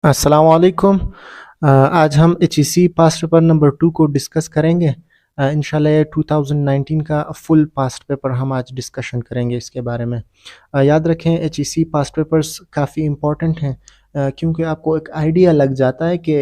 अस्सलाम वालेकुम। आज हम HEC पास्ट पेपर नंबर 2 को डिस्कस करेंगे। इंशाल्लाह ये 2019 का फुल पास्ट पेपर हम आज डिस्कशन करेंगे इसके बारे में। याद रखें HEC पास्ट पेपर्स काफ़ी इम्पोर्टेंट हैं, क्योंकि आपको एक आइडिया लग जाता है कि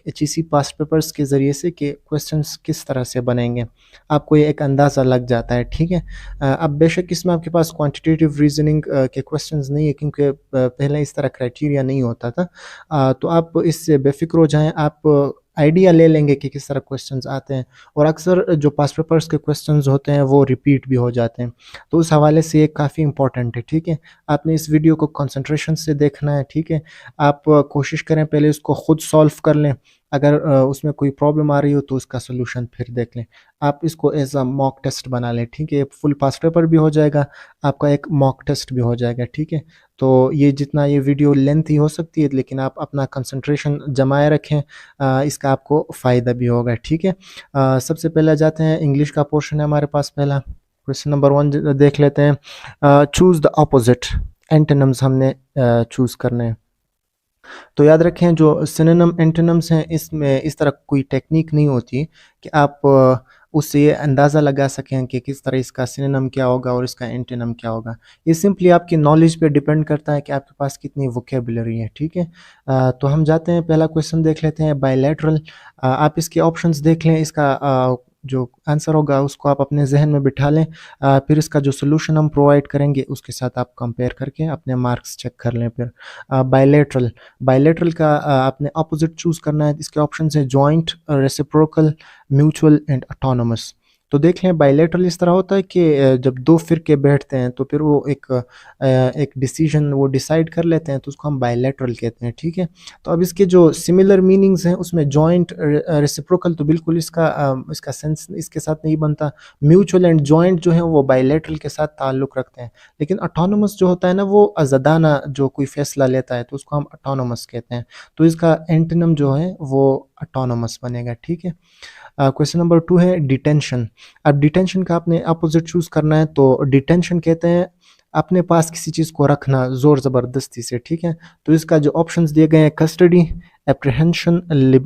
HEC पास्ट पेपर्स के ज़रिए से कि क्वेश्चंस किस तरह से बनेंगे। आपको ये एक अंदाज़ा लग जाता है, ठीक है। अब बेशक इसमें आपके पास क्वांटिटेटिव रीजनिंग के क्वेश्चंस नहीं है, क्योंकि पहले इस तरह क्राइटेरिया नहीं होता था। तो आप इससे बेफ़िक्र हो जाएँ, आप आइडिया ले लेंगे कि किस तरह क्वेश्चंस आते हैं, और अक्सर जो पास्ट पेपर्स के क्वेश्चंस होते हैं वो रिपीट भी हो जाते हैं। तो उस हवाले से ये काफ़ी इम्पोर्टेंट है, ठीक है। आपने इस वीडियो को कंसंट्रेशन से देखना है, ठीक है। आप कोशिश करें पहले उसको खुद सॉल्व कर लें, अगर उसमें कोई प्रॉब्लम आ रही हो तो उसका सॉल्यूशन फिर देख लें। आप इसको एज़ अ मॉक टेस्ट बना लें, ठीक है। फुल पास्ट पेपर भी हो जाएगा, आपका एक मॉक टेस्ट भी हो जाएगा, ठीक है। तो ये जितना ये वीडियो लेंथी हो सकती है, लेकिन आप अपना कंसंट्रेशन जमाए रखें, इसका आपको फ़ायदा भी होगा, ठीक है। सबसे पहले जाते हैं, इंग्लिश का पोर्शन है हमारे पास पहला। क्वेश्चन नंबर 1 देख लेते हैं। चूज़ द अपोजिट, एंटोनिम्स हमने चूज़ करने हैं। तो याद रखें जो सिनोनिम एंटोनिम्स हैं, इसमें इस तरह कोई टेक्निक नहीं होती कि आप उससे ये अंदाज़ा लगा सकें कि किस तरह इसका सिनोनिम क्या होगा और इसका एंटोनिम क्या होगा। ये सिंपली आपकी नॉलेज पे डिपेंड करता है कि आपके पास कितनी वोकैबुलरी है, ठीक है। तो हम जाते हैं, पहला क्वेश्चन देख लेते हैं, बायलैटरल। आप इसके ऑप्शंस देख लें, इसका जो आंसर होगा उसको आप अपने जहन में बिठा लें। फिर इसका जो सोल्यूशन हम प्रोवाइड करेंगे उसके साथ आप कंपेयर करके अपने मार्क्स चेक कर लें। फिर बायलैटरल, बायलैटरल का आपने अपोजिट चूज़ करना है। इसके ऑप्शन है joint, reciprocal, mutual and autonomous. तो देख लें, बायलैटरल इस तरह होता है कि जब दो फिरके बैठते हैं तो फिर वो एक डिसीजन वो डिसाइड कर लेते हैं, तो उसको हम बायलैटरल कहते हैं, ठीक है। तो अब इसके जो सिमिलर मीनिंग्स हैं उसमें जॉइंट, रेसिप्रोकल तो बिल्कुल इसका सेंस इसके साथ नहीं बनता। म्यूचुअल एंड जॉइंट जो है वो बायलैटरल के साथ ताल्लुक़ रखते हैं। लेकिन ऑटोनोमस जो होता है ना, वो आज़ादाना जो कोई फ़ैसला लेता है तो उसको हम ऑटोनोमस कहते हैं। तो इसका एंटोनिम जो है वो ऑटोनोमस बनेगा, ठीक है। क्वेश्चन नंबर 2 है डिटेंशन। अब डिटेंशन का आपने अपोजिट चूज़ करना है। तो डिटेंशन कहते हैं अपने पास किसी चीज़ को रखना ज़ोर ज़बरदस्ती से, ठीक है। तो इसका जो ऑप्शंस दिए गए हैं, custody, apprehension,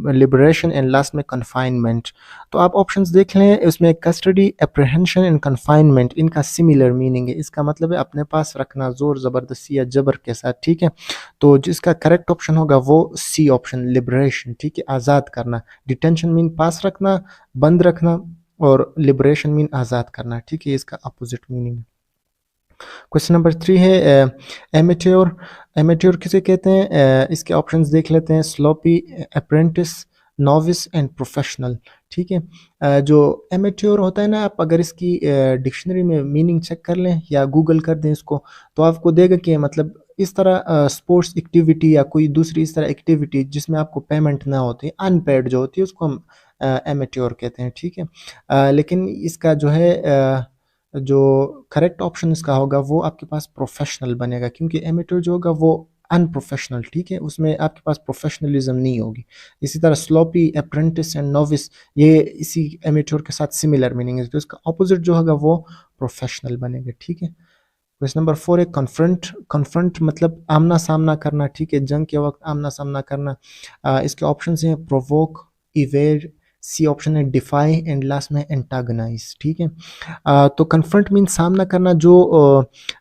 liberation and last में कन्फाइनमेंट। तो आप ऑप्शंस देख लें, उसमें कस्टडी, एप्रीहेंशन एंड कन्फाइनमेंट, इनका सिमिलर मीनिंग है। इसका मतलब है अपने पास रखना ज़ोर ज़बरदस्ती या जबर के साथ, ठीक है। तो जिसका करेक्ट ऑप्शन होगा वो सी ऑप्शन, लिबरेशन, ठीक है, आज़ाद करना। डिटेंशन मीन पास रखना, बंद रखना, और लिबरेशन मीन आज़ाद करना, ठीक है। इसका अपोजिट मीनिंग है। क्वेश्चन नंबर 3 है एमेच्योर। एमेच्योर किसे कहते हैं? इसके ऑप्शंस देख लेते हैं, sloppy, apprentice, novice and professional, ठीक है। जो एमेच्योर होता है ना, आप अगर इसकी डिक्शनरी में मीनिंग चेक कर लें या गूगल कर दें इसको, तो आपको देगा कि मतलब इस तरह स्पोर्ट्स एक्टिविटी या कोई दूसरी इस तरह एक्टिविटी जिसमें आपको पेमेंट ना होती, अनपेड जो होती है, उसको हम एमेच्योर कहते हैं, ठीक है। लेकिन इसका जो है जो करेक्ट ऑप्शन इसका होगा वो आपके पास प्रोफेशनल बनेगा, क्योंकि एमेच्योर जो होगा वो अनप्रोफेशनल, ठीक है, उसमें आपके पास प्रोफेशनलिज्म नहीं होगी। इसी तरह स्लोपी, अप्रेंटिस एंड नोविस, ये इसी एमेच्योर के साथ सिमिलर मीनिंग है, तो इसका ऑपोजिट जो होगा वो प्रोफेशनल बनेगा, ठीक है। क्वेश्चन नंबर 4 है कन्फ्रंट। कन्फ्रंट मतलब आमना सामना करना, ठीक है, जंग के वक्त आमना सामना करना। इसके ऑप्शन हैं प्रोवोक, इवेड, सी ऑप्शन है डिफाई एंड लास्ट में एंटागनाइज, ठीक है। तो कन्फ्रंट मीन सामना करना, जो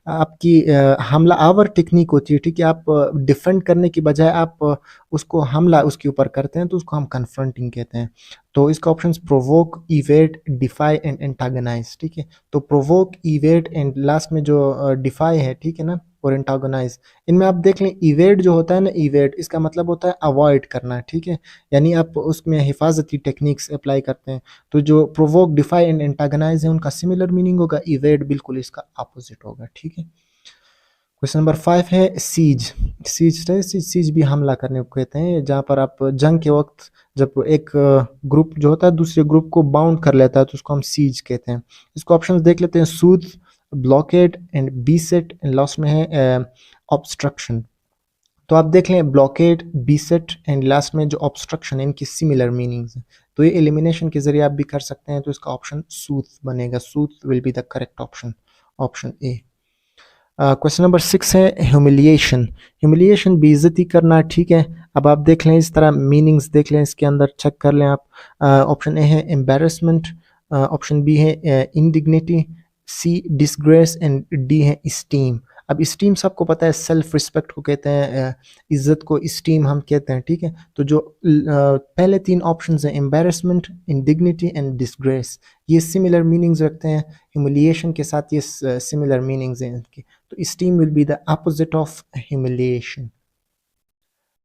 आपकी हमला आवर टेक्निक होती है, ठीक है। आप डिफेंड करने की बजाय आप उसको हमला उसके ऊपर करते हैं, तो उसको हम कन्फ्रंटिंग कहते हैं। तो इसका option provoke, evade, defy and antagonise, ठीक है। तो प्रोवोक, इवेड एंड लास्ट में जो डिफाई है, ठीक है ना, और एंटागोनाइज, इनमें आप देख लें, इवेड जो होता है ना, इवेड इसका मतलब होता है अवॉइड करना, ठीक है, यानी आप उसमें हिफाजती टेक्निक्स अप्लाई करते हैं। तो जो प्रोवोक, डिफाई एंड एंटागोनाइज है उनका सिमिलर मीनिंग होगा, इवेड बिल्कुल इसका अपोजिट होगा, ठीक है। क्वेश्चन नंबर 5 है सीज। सीज भी हमला करने को कहते हैं, जहाँ पर आप जंग के वक्त जब एक ग्रुप जो होता है दूसरे ग्रुप को बाउंड कर लेता है, तो उसको हम सीज कहते हैं। इसको ऑप्शंस देख लेते हैं, सूद, blockade and beset and last में है ऑब्स्ट्रक्शन। तो आप देख लें, ब्लॉकेड, बीसेट एंड लास्ट में जो ऑब्स्ट्रक्शन है, इनकी सिमिलर मीनिंग्स हैं, तो ये एलिमिनेशन के जरिए आप भी कर सकते हैं। तो इसका ऑप्शन सूद बनेगा, sued will be the correct option, option A. Question number 6 है ह्यूमिलिएशन। ह्यूमिलिएशन बेइज्जती करना, ठीक है। अब आप देख लें इस तरह मीनिंग्स देख लें इसके अंदर, चेक कर लें आप। ऑप्शन ए है एम्बेरसमेंट, ऑप्शन बी है इंडिग्निटी, सी डिसग्रेस एंड डी है स्टीम। अब स्टीम सबको पता है, सेल्फ रिस्पेक्ट को कहते हैं, इज्जत को स्टीम हम कहते हैं, ठीक है। तो जो पहले तीन ऑप्शंस हैं एम्बेरसमेंट, इंडिग्निटी एंड डिसग्रेस, ये सिमिलर मीनिंग्स रखते हैं, ह्यूमिलिएशन के साथ ये सिमिलर मीनिंग्स हैं इनके। तो steam will be the opposite of humiliation.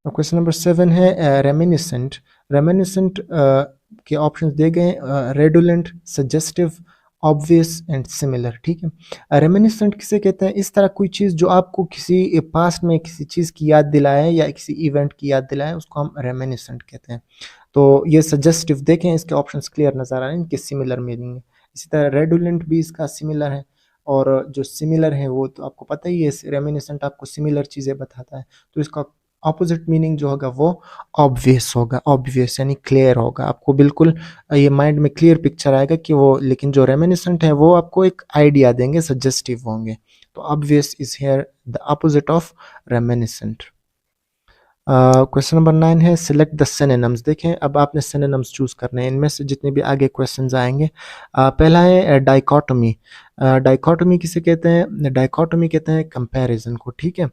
Question number 7 है रेमिनिसेंट। रेमिनिसेंट के ऑप्शंस दिए गए रेडुलेंट, सजेस्टिव, ऑब्वियस एंड सिमिलर, ठीक है। रेमिनिसेंट किसे कहते हैं? इस तरह कोई चीज़ जो आपको किसी पास्ट में किसी चीज़ की याद दिलाए या किसी इवेंट की याद दिलाए, उसको हम रेमिनिसेंट कहते हैं। तो ये सजेस्टिव देखें, इसके ऑप्शंस क्लियर नज़र आ रहे हैं, इनके सिमिलर मीनिंग है। इसी तरह रेडुलेंट भी इसका सिमिलर है, और जो सिमिलर है वो तो आपको पता ही है, रेमिनिसेंट आपको सिमिलर चीज़ें बताता है। तो इसका ऑपोजिट मीनिंग जो होगा वो ऑब्वियस होगा, ऑब्वियस यानी क्लियर होगा, आपको बिल्कुल ये माइंड में क्लियर पिक्चर आएगा कि वो, लेकिन जो रेमिनिसेंट है वो आपको एक आइडिया देंगे, सजेस्टिव होंगे। तो obvious is here the opposite of reminiscent. Question number 9 है सिलेक्ट द सिनोनिम्स। देखें अब आपने सिनोनिम्स चूज़ करने हैं, इनमें से जितने भी आगे क्वेश्चंस आएंगे। पहला है डाइकोटोमी। डाइकोटोमी किसे कहते हैं? डाइकोटोमी कहते हैं कंपैरिजन को, ठीक है।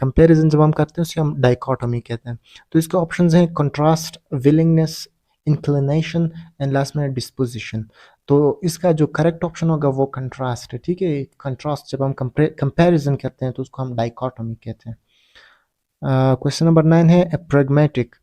कंपैरिजन जब हम करते हैं उसे हम डाइकोटोमी कहते हैं। तो इसके ऑप्शंस हैं contrast, willingness, inclination and last में डिस्पोजिशन। तो इसका जो करेक्ट ऑप्शन होगा वो कंट्रास्ट है, ठीक है। कंट्रास्ट जब हम कंपैरिजन करते हैं तो उसको हम डाइकोटोमी कहते हैं। क्वेश्चन नंबर 9 है प्रेगमेटिक।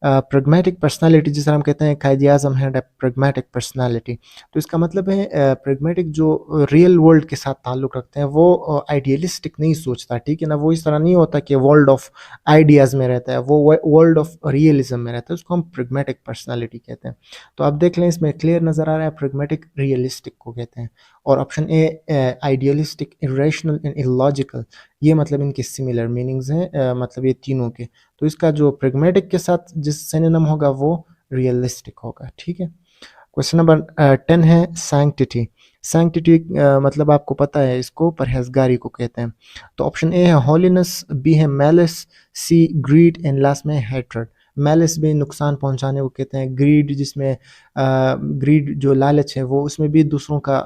प्रेगमेटिक पर्सनालिटी जिसे हम कहते हैं कायद आज़म है प्रेगमेटिक पर्सनालिटी। तो इसका मतलब है प्रेगमेटिक जो रियल वर्ल्ड के साथ ताल्लुक़ रखते हैं, वो आइडियलिस्टिक नहीं सोचता, ठीक है ना। वो इस तरह नहीं होता कि वर्ल्ड ऑफ आइडियाज़ में रहता है, वो वर्ल्ड ऑफ रियलिज्म में रहता है, उसको हम प्रेगमेटिक पर्सनालिटी कहते हैं। तो आप देख लें इसमें क्लियर नज़र आ रहा है, प्रेगमेटिक रियलिस्टिक को कहते हैं। और option A idealistic, irrational and illogical, ये मतलब इनके सिमिलर मीनिंग्स हैं, मतलब ये तीनों के। तो इसका जो प्रेगमेटिक के साथ जिस सिनोनिम होगा वो रियलिस्टिक होगा, ठीक है। क्वेश्चन नंबर 10 है सैंक्टिटी। सैंक्टिटी मतलब आपको पता है, इसको परहेजगारी को कहते हैं। तो ऑप्शन ए है हॉलीनेस, बी है malice, C greed and last में हेट्रेड। मैलिस भी नुकसान पहुंचाने को कहते हैं, ग्रीड जिसमें ग्रीड जो लालच है वो उसमें भी दूसरों का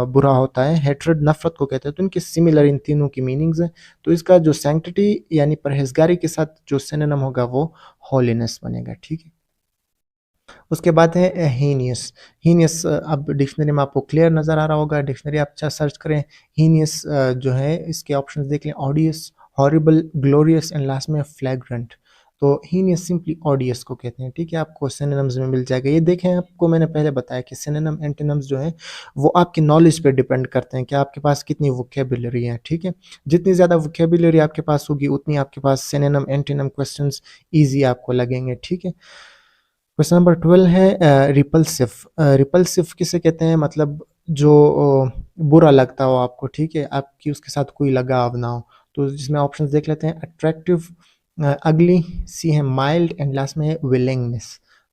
बुरा होता है, हेट्रेड नफरत को कहते हैं। तो इनके सिमिलर इन तीनों की मीनिंग्स हैं। तो इसका जो सैंक्टिटी यानी परहेजगारी के साथ जो सिनोनिम होगा वो हॉलीनेस बनेगा, ठीक है। उसके बाद है हीनियस। हीनियस अब डिक्शनरी में आपको क्लियर नज़र आ रहा होगा, डिक्शनरी आप अच्छा सर्च करें। हीनियस जो है इसके ऑप्शंस देख लें, ऑडियस, हॉरिबल, ग्लोरियस एंड लास्ट में फ्लैग्रेंट। तो हीनियस सिंपली ऑडियस को कहते हैं, ठीक है। आपको सिनोनिम्स में मिल जाएगा। ये देखें, आपको मैंने पहले बताया कि सिनोनिम एंटोनिम्स जो है वो आपकी नॉलेज पे डिपेंड करते हैं कि आपके पास कितनी वोकेबुलरी है, ठीक है। जितनी ज़्यादा वोकेबुलरी आपके पास होगी उतनी आपके पास सिनोनिम एंटोनिम क्वेश्चंस ईजी आपको लगेंगे, ठीक है। क्वेश्चन नंबर 12 है रिपल्सिव। रिपल्सिव किसे कहते हैं? मतलब जो बुरा लगता हो आपको, ठीक है, आपकी उसके साथ कोई लगाव ना हो। तो जिसमें ऑप्शंस देख लेते हैं, अट्रैक्टिव, अगली, सी है माइल्ड एंड लास्ट में है विलिंगनेस।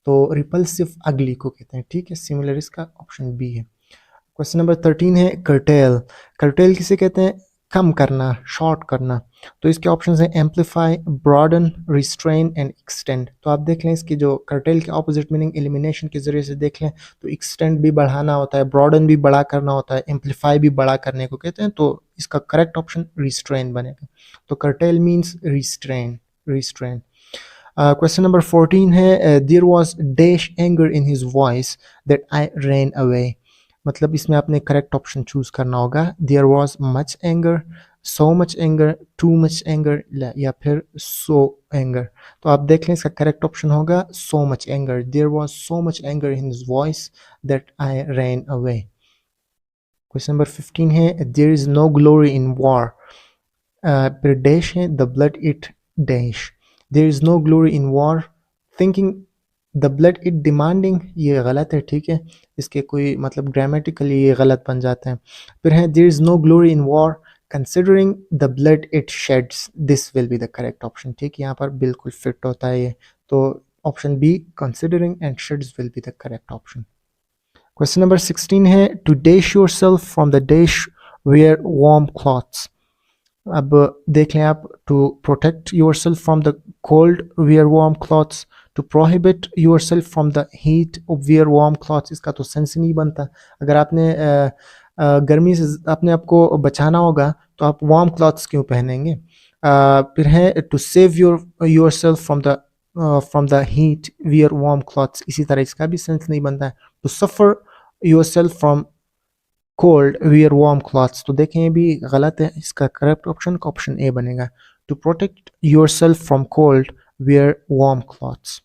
तो रिपल्सिव अगली को कहते हैं, ठीक है। सिमिलर इसका ऑप्शन बी है। क्वेश्चन नंबर 13 है कर्टेल। कर्टेल किसे कहते हैं? कम करना, शॉर्ट करना। तो इसके ऑप्शंस हैं amplify, broaden, restrain and extend. तो आप देख लें इसकी जो कर्टेल के ऑपोजिट मीनिंग एलिमिनेशन के जरिए से देख लें तो एक्सटेंड भी बढ़ाना होता है, ब्रॉडन भी बड़ा करना होता है, एम्पलीफाई भी बड़ा करने को कहते हैं। तो इसका करेक्ट ऑप्शन रिस्ट्रेन बनेगा। तो curtail means restrain, restrain. Question number 14 है there was dash anger in his voice that I ran away. मतलब इसमें आपने करेक्ट ऑप्शन चूज करना होगा, there was much anger, so much anger, too much anger या फिर सो एंगर। तो आप देख लें इसका करेक्ट ऑप्शन होगा so much anger. There was so much anger in his voice that I ran away. Question number 15 है there is no glory in war. फिर डैश है the blood it dash. There is no glory in war thinking the blood it demanding, ये गलत है, ठीक है। इसके कोई मतलब ग्रामेटिकली ये गलत बन जाते हैं। फिर है there is no glory in war considering the blood it sheds, this will be the correct option, ठीक है। यहाँ पर बिल्कुल फिट होता है ये। तो option B considering and sheds will be the correct option. Question number 16 है to dash yourself from the dash wear warm clothes. अब देख लें आप, to protect yourself from the cold wear warm clothes, to prohibit yourself from the heat wear warm clothes. इसका तो sense ही नहीं बनता। अगर आपने गर्मी से अपने आप को बचाना होगा तो आप वार्म क्लॉथ्स क्यों पहनेंगे। फिर है to save yourself from the heat wear warm clothes, इसी तरह इसका भी सेंस नहीं बनता है। To suffer yourself from cold wear warm clothes, तो देखें ये भी गलत है। इसका करेक्ट ऑप्शन का ऑप्शन ए बनेगा, to protect yourself from cold wear warm clothes.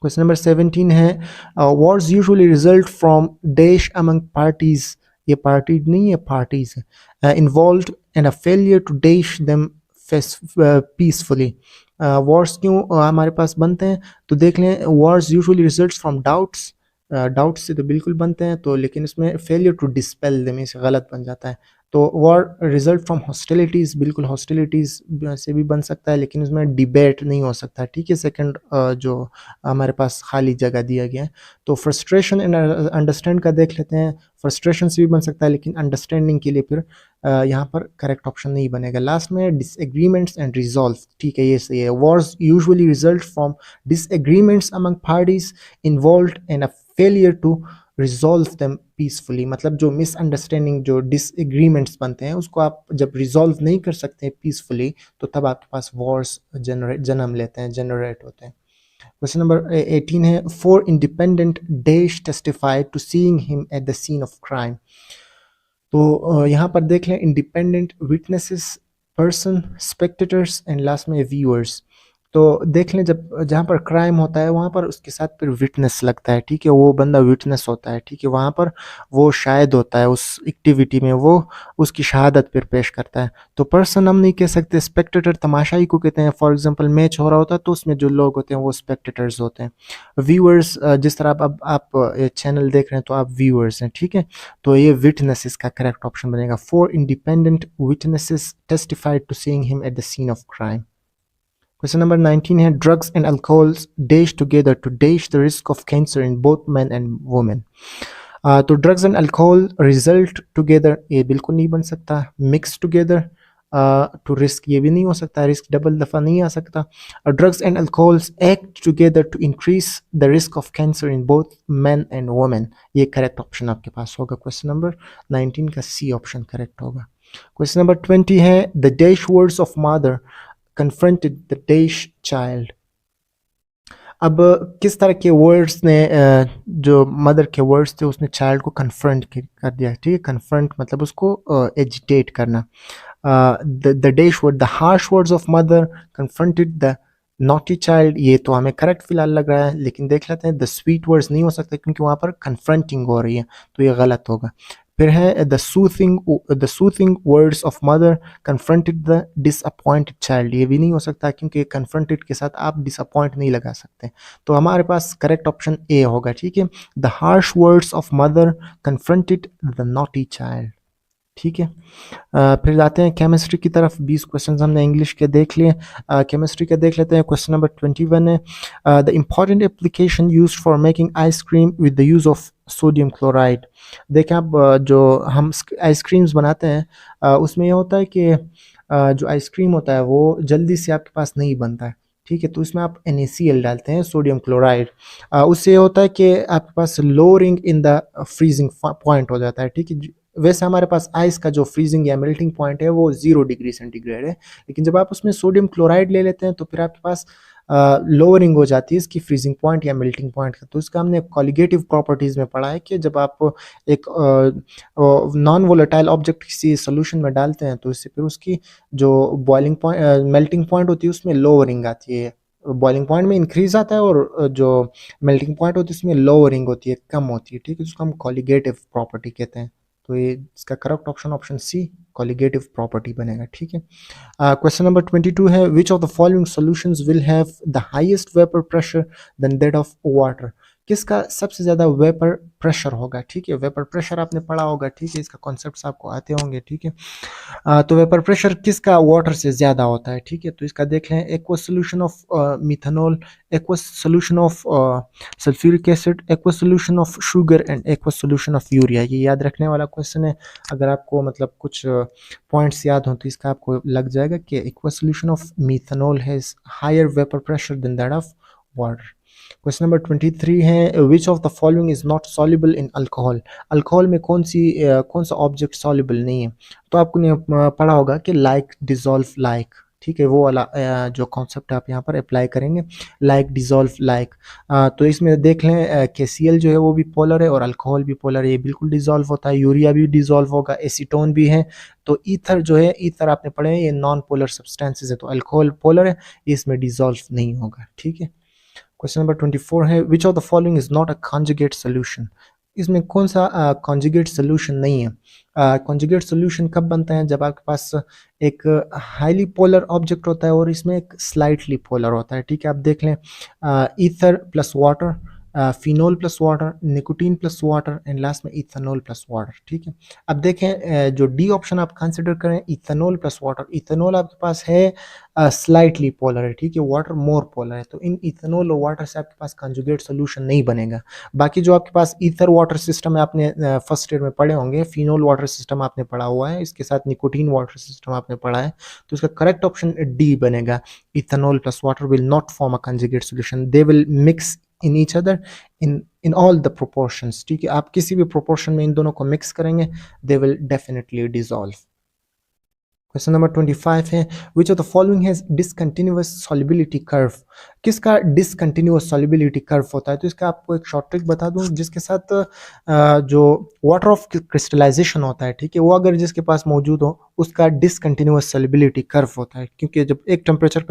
Question number 17 है, wars usually result from dash among parties, ये पार्टी नहीं है पार्टीज है, involved in a failure to dash them peacefully. Wars क्यों हमारे पास बनते हैं, तो देख लें, wars usually results from doubts, doubt से तो बिल्कुल बनते हैं, तो लेकिन इसमें फेलियर टू डिस्पेल देम से गलत बन जाता है। तो वॉर रिजल्ट फ्रॉम हॉस्टिलिटीज़, बिल्कुल हॉस्टिलिटीज़ से भी बन सकता है, लेकिन उसमें डिबेट नहीं हो सकता। ठीक है, सेकंड जो हमारे पास खाली जगह दिया गया है। तो फ्रस्ट्रेशन एंड अंडरस्टैंड का देख लेते हैं, फ्रस्ट्रेशन से भी बन सकता है, लेकिन अंडरस्टैंडिंग के लिए फिर यहाँ पर करेक्ट ऑप्शन नहीं बनेगा। लास्ट में डिसएग्रीमेंट्स एंड रिजॉल्व, ठीक है, ये सही है। Wars usually result from disagreements among parties involved in a failure to resolve them peacefully, मतलब जो मिसअंडरस्टैंडिंग, जो डिसएग्रीमेंट्स बनते हैं, उसको आप जब रिजॉल्व नहीं कर सकते पीसफुली, तो तब आपके पास वॉर्स जन्म लेते हैं, जनरेट होते हैं। क्वेश्चन नंबर 18 है, 4 independent dash testified to seeing him at the scene of crime. तो यहाँ पर देख लें, independent witnesses, person, spectators and last में व्यूअर्स। तो देख लें, जब जहाँ पर क्राइम होता है वहाँ पर उसके साथ फिर विटनेस लगता है, ठीक है, वो बंदा विटनेस होता है, ठीक है, वहाँ पर वो शायद होता है उस एक्टिविटी में, वो उसकी शहादत फिर पेश करता है। तो पर्सन हम नहीं कह सकते, स्पेक्टेटर तमाशाई को कहते हैं। फॉर एग्जांपल मैच हो रहा होता है तो उसमें जो लोग होते हैं वो स्पेक्टेटर्स होते हैं। व्यूअर्स, जिस तरह अब आप चैनल देख रहे हैं तो आप व्यूअर्स हैं, ठीक है, तो ये विटनेसेस का करेक्ट ऑप्शन बनेगा। 4 independent witnesses testified to seeing him at the scene of crime. Question number 19 है, drugs and alcohols dash together to dash the risk of cancer in both man and women. तो drugs and alcohol result together, ये बिल्कुल नहीं बन सकता। Mix together to risk, ये भी नहीं हो सकता, रिस्क डबल दफ़ा नहीं आ सकता। Drugs and alcohols act together to increase the risk of cancer in both man and women, ये करेक्ट ऑप्शन आपके पास होगा। क्वेश्चन नंबर 19 का सी ऑप्शन करेक्ट होगा। क्वेश्चन नंबर 20 है, the dash words of mother confronted the dash child। अब किस तरह के वर्ड्स ने जो मदर के वर्ड्स थे उसने चाइल्ड को कन्फ्रंट कर दिया, ठीक है, कन्फ्रंट मतलब उसको एजिटेट करना। The dash word, the harsh words of mother confronted the naughty child, ये तो हमें करेक्ट फिलहाल लग रहा है, लेकिन देख लेते हैं, द स्वीट वर्ड्स नहीं हो सकते क्योंकि वहाँ पर कन्फ्रंटिंग हो रही है, तो ये गलत होगा। फिर है the soothing words of mother confronted the disappointed child, ये भी नहीं हो सकता क्योंकि कन्फ्रंटेड के साथ आप डिसअपॉइंट नहीं लगा सकते, तो हमारे पास करेक्ट ऑप्शन ए होगा, ठीक है, the harsh words of mother confronted the naughty child, ठीक है। फिर जाते हैं केमिस्ट्री की तरफ। 20 क्वेश्चन हमने इंग्लिश के देख लिए, केमिस्ट्री के देख लेते हैं। क्वेश्चन नंबर 21 है, the important application used for making ice cream with the use of sodium chloride. देखें आप, जो हम आइसक्रीम्स बनाते हैं उसमें यह होता है कि जो आइसक्रीम होता है वो जल्दी से आपके पास नहीं बनता है, ठीक है, तो इसमें आप NaCl डालते हैं, सोडियम क्लोराइड। उससे ये होता है कि आपके पास lowering in the freezing point हो जाता है, ठीक है। वैसे हमारे पास आइस का जो फ्रीजिंग या मेल्टिंग पॉइंट है वो 0 डिग्री सेंटीग्रेड है, लेकिन जब आप उसमें सोडियम क्लोराइड ले लेते हैं तो फिर आपके पास लोअरिंग हो जाती है इसकी फ्रीजिंग पॉइंट या मेल्टिंग पॉइंट का। तो इसका हमने कॉलिगेटिव प्रॉपर्टीज़ में पढ़ा है कि जब आप एक नॉन वोलेटाइल ऑब्जेक्ट किसी सोल्यूशन में डालते हैं तो इससे फिर उसकी जो बॉइलिंग पॉइंट मेल्टिंग पॉइंट होती है उसमें लोअरिंग आती है, बॉइलिंग पॉइंट में इंक्रीज आता है, और जो मेल्टिंग पॉइंट होती है उसमें लोअरिंग होती है, कम होती है, ठीक है, उसको हम कॉलिगेटिव प्रॉपर्टी कहते हैं। तो ये इसका correct option option C colligative property बनेगा, ठीक है। क्वेश्चन नंबर 22 है, which of the following solutions will have the highest vapour pressure than that of water. किसका सबसे ज़्यादा वेपर प्रेशर होगा, ठीक है। वेपर प्रेशर आपने पढ़ा होगा, ठीक है, इसका कॉन्सेप्ट्स आपको आते होंगे, ठीक है। तो वेपर प्रेशर किसका वाटर से ज़्यादा होता है, ठीक है। तो इसका देख लें, aqueous solution of methanol, aqueous solution of sulphuric acid, aqueous solution of sugar and aqueous solution of urea. ये याद रखने वाला क्वेश्चन है। अगर आपको मतलब कुछ पॉइंट्स याद हो तो इसका आपको लग जाएगा कि aqueous solution of methanol has higher vapour pressure than that of water. Question number 23 है, which of the following is not soluble in alcohol. Alcohol में कौन सा ऑब्जेक्ट सॉल्युबल नहीं है। तो आपको ने पढ़ा होगा कि लाइक डिजॉल्व लाइक, ठीक है, वो वाला जो कॉन्सेप्ट आप यहाँ पर अप्लाई करेंगे, लाइक डिजॉल्व लाइक। तो इसमें देख लें KCl जो है वो भी पोलर है और अल्कोहल भी पोलर है, ये बिल्कुल डिजॉल्व होता है। यूरिया भी डिजॉल्व होगा, एसीटोन भी है। तो ईथर जो है, ईथर आपने पढ़े हैं, ये नॉन पोलर सब्सटेंसेज है। तो अल्कोहल पोलर है, इसमें डिजॉल्व नहीं होगा, ठीक है। क्वेश्चन नंबर 24 है, which of the following is not a conjugate solution. इसमें कौन सा कॉन्जुगेट सोल्यूशन नहीं है। कॉन्जुगेट सोल्यूशन कब बनता है, जब आपके पास एक हाईली पोलर ऑब्जेक्ट होता है और इसमें एक स्लाइटली पोलर होता है, ठीक है। आप देख लें, ether plus water, phenol plus water, nicotine plus water and last में इथेनॉल प्लस वाटर, ठीक है। अब देखें जो डी ऑप्शन आप कंसिडर करें, इथेनॉल प्लस वाटर। इथेनॉल आपके पास है स्लाइटली पोलर है, ठीक है, वाटर मोर पोलर है। तो इन इथेनॉल और वाटर से आपके पास कंजुगेट सोल्यूशन नहीं बनेगा। बाकी जो आपके पास ईथर वाटर सिस्टम है, आपने फर्स्ट ईयर में पढ़े होंगे। फिनोल वाटर सिस्टम आपने पढ़ा हुआ है, इसके साथ निकोटीन वाटर सिस्टम आपने पढ़ा है। तो इसका करेक्ट ऑप्शन डी बनेगा। Ethanol plus water will not form a conjugate solution, they will mix in each other in all the proportions, ठीक है। आप किसी भी प्रोपोर्शन में इन दोनों को मिक्स करेंगे, they will definitely dissolve. Question number 25 है, which of the following has discontinuous solubility curve. किसका डिसकंटिन्यूअस सॉल्युबिलिटी कर्व होता है। तो इसका आपको एक शॉर्ट ट्रिक बता दूं, जिसके साथ जो वाटर ऑफ क्रिस्टलाइजेशन होता है, ठीक है, वो अगर जिसके पास मौजूद हो, उसका डिसकंटिन्यूअस सॉल्युबिलिटी कर्व होता है। क्योंकि जब एक टेम्परेचर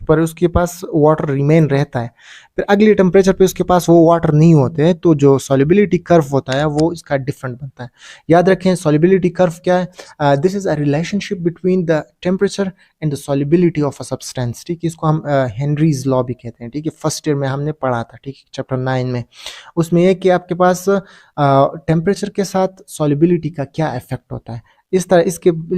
पर उसके पास वाटर रिमेन रहता है, फिर अगले टेम्परेचर पे उसके पास वो वाटर नहीं होते हैं, तो जो सॉल्युबिलिटी कर्व होता है वो इसका डिफरेंट बनता है। याद रखें, सॉल्युबिलिटी कर्व क्या है। This is a relationship between the temperature and the solubility of a substance, ठीक है। इसको हम हेनरीज लॉ भी कहते हैं, ठीक है। फर्स्ट ईयर में हमने पढ़ा था, ठीक है, चैप्टर 9 में। उसमें यह कि आपके पास टेम्परेचर के साथ सॉल्युबिलिटी का क्या इफेक्ट होता है। इस तरह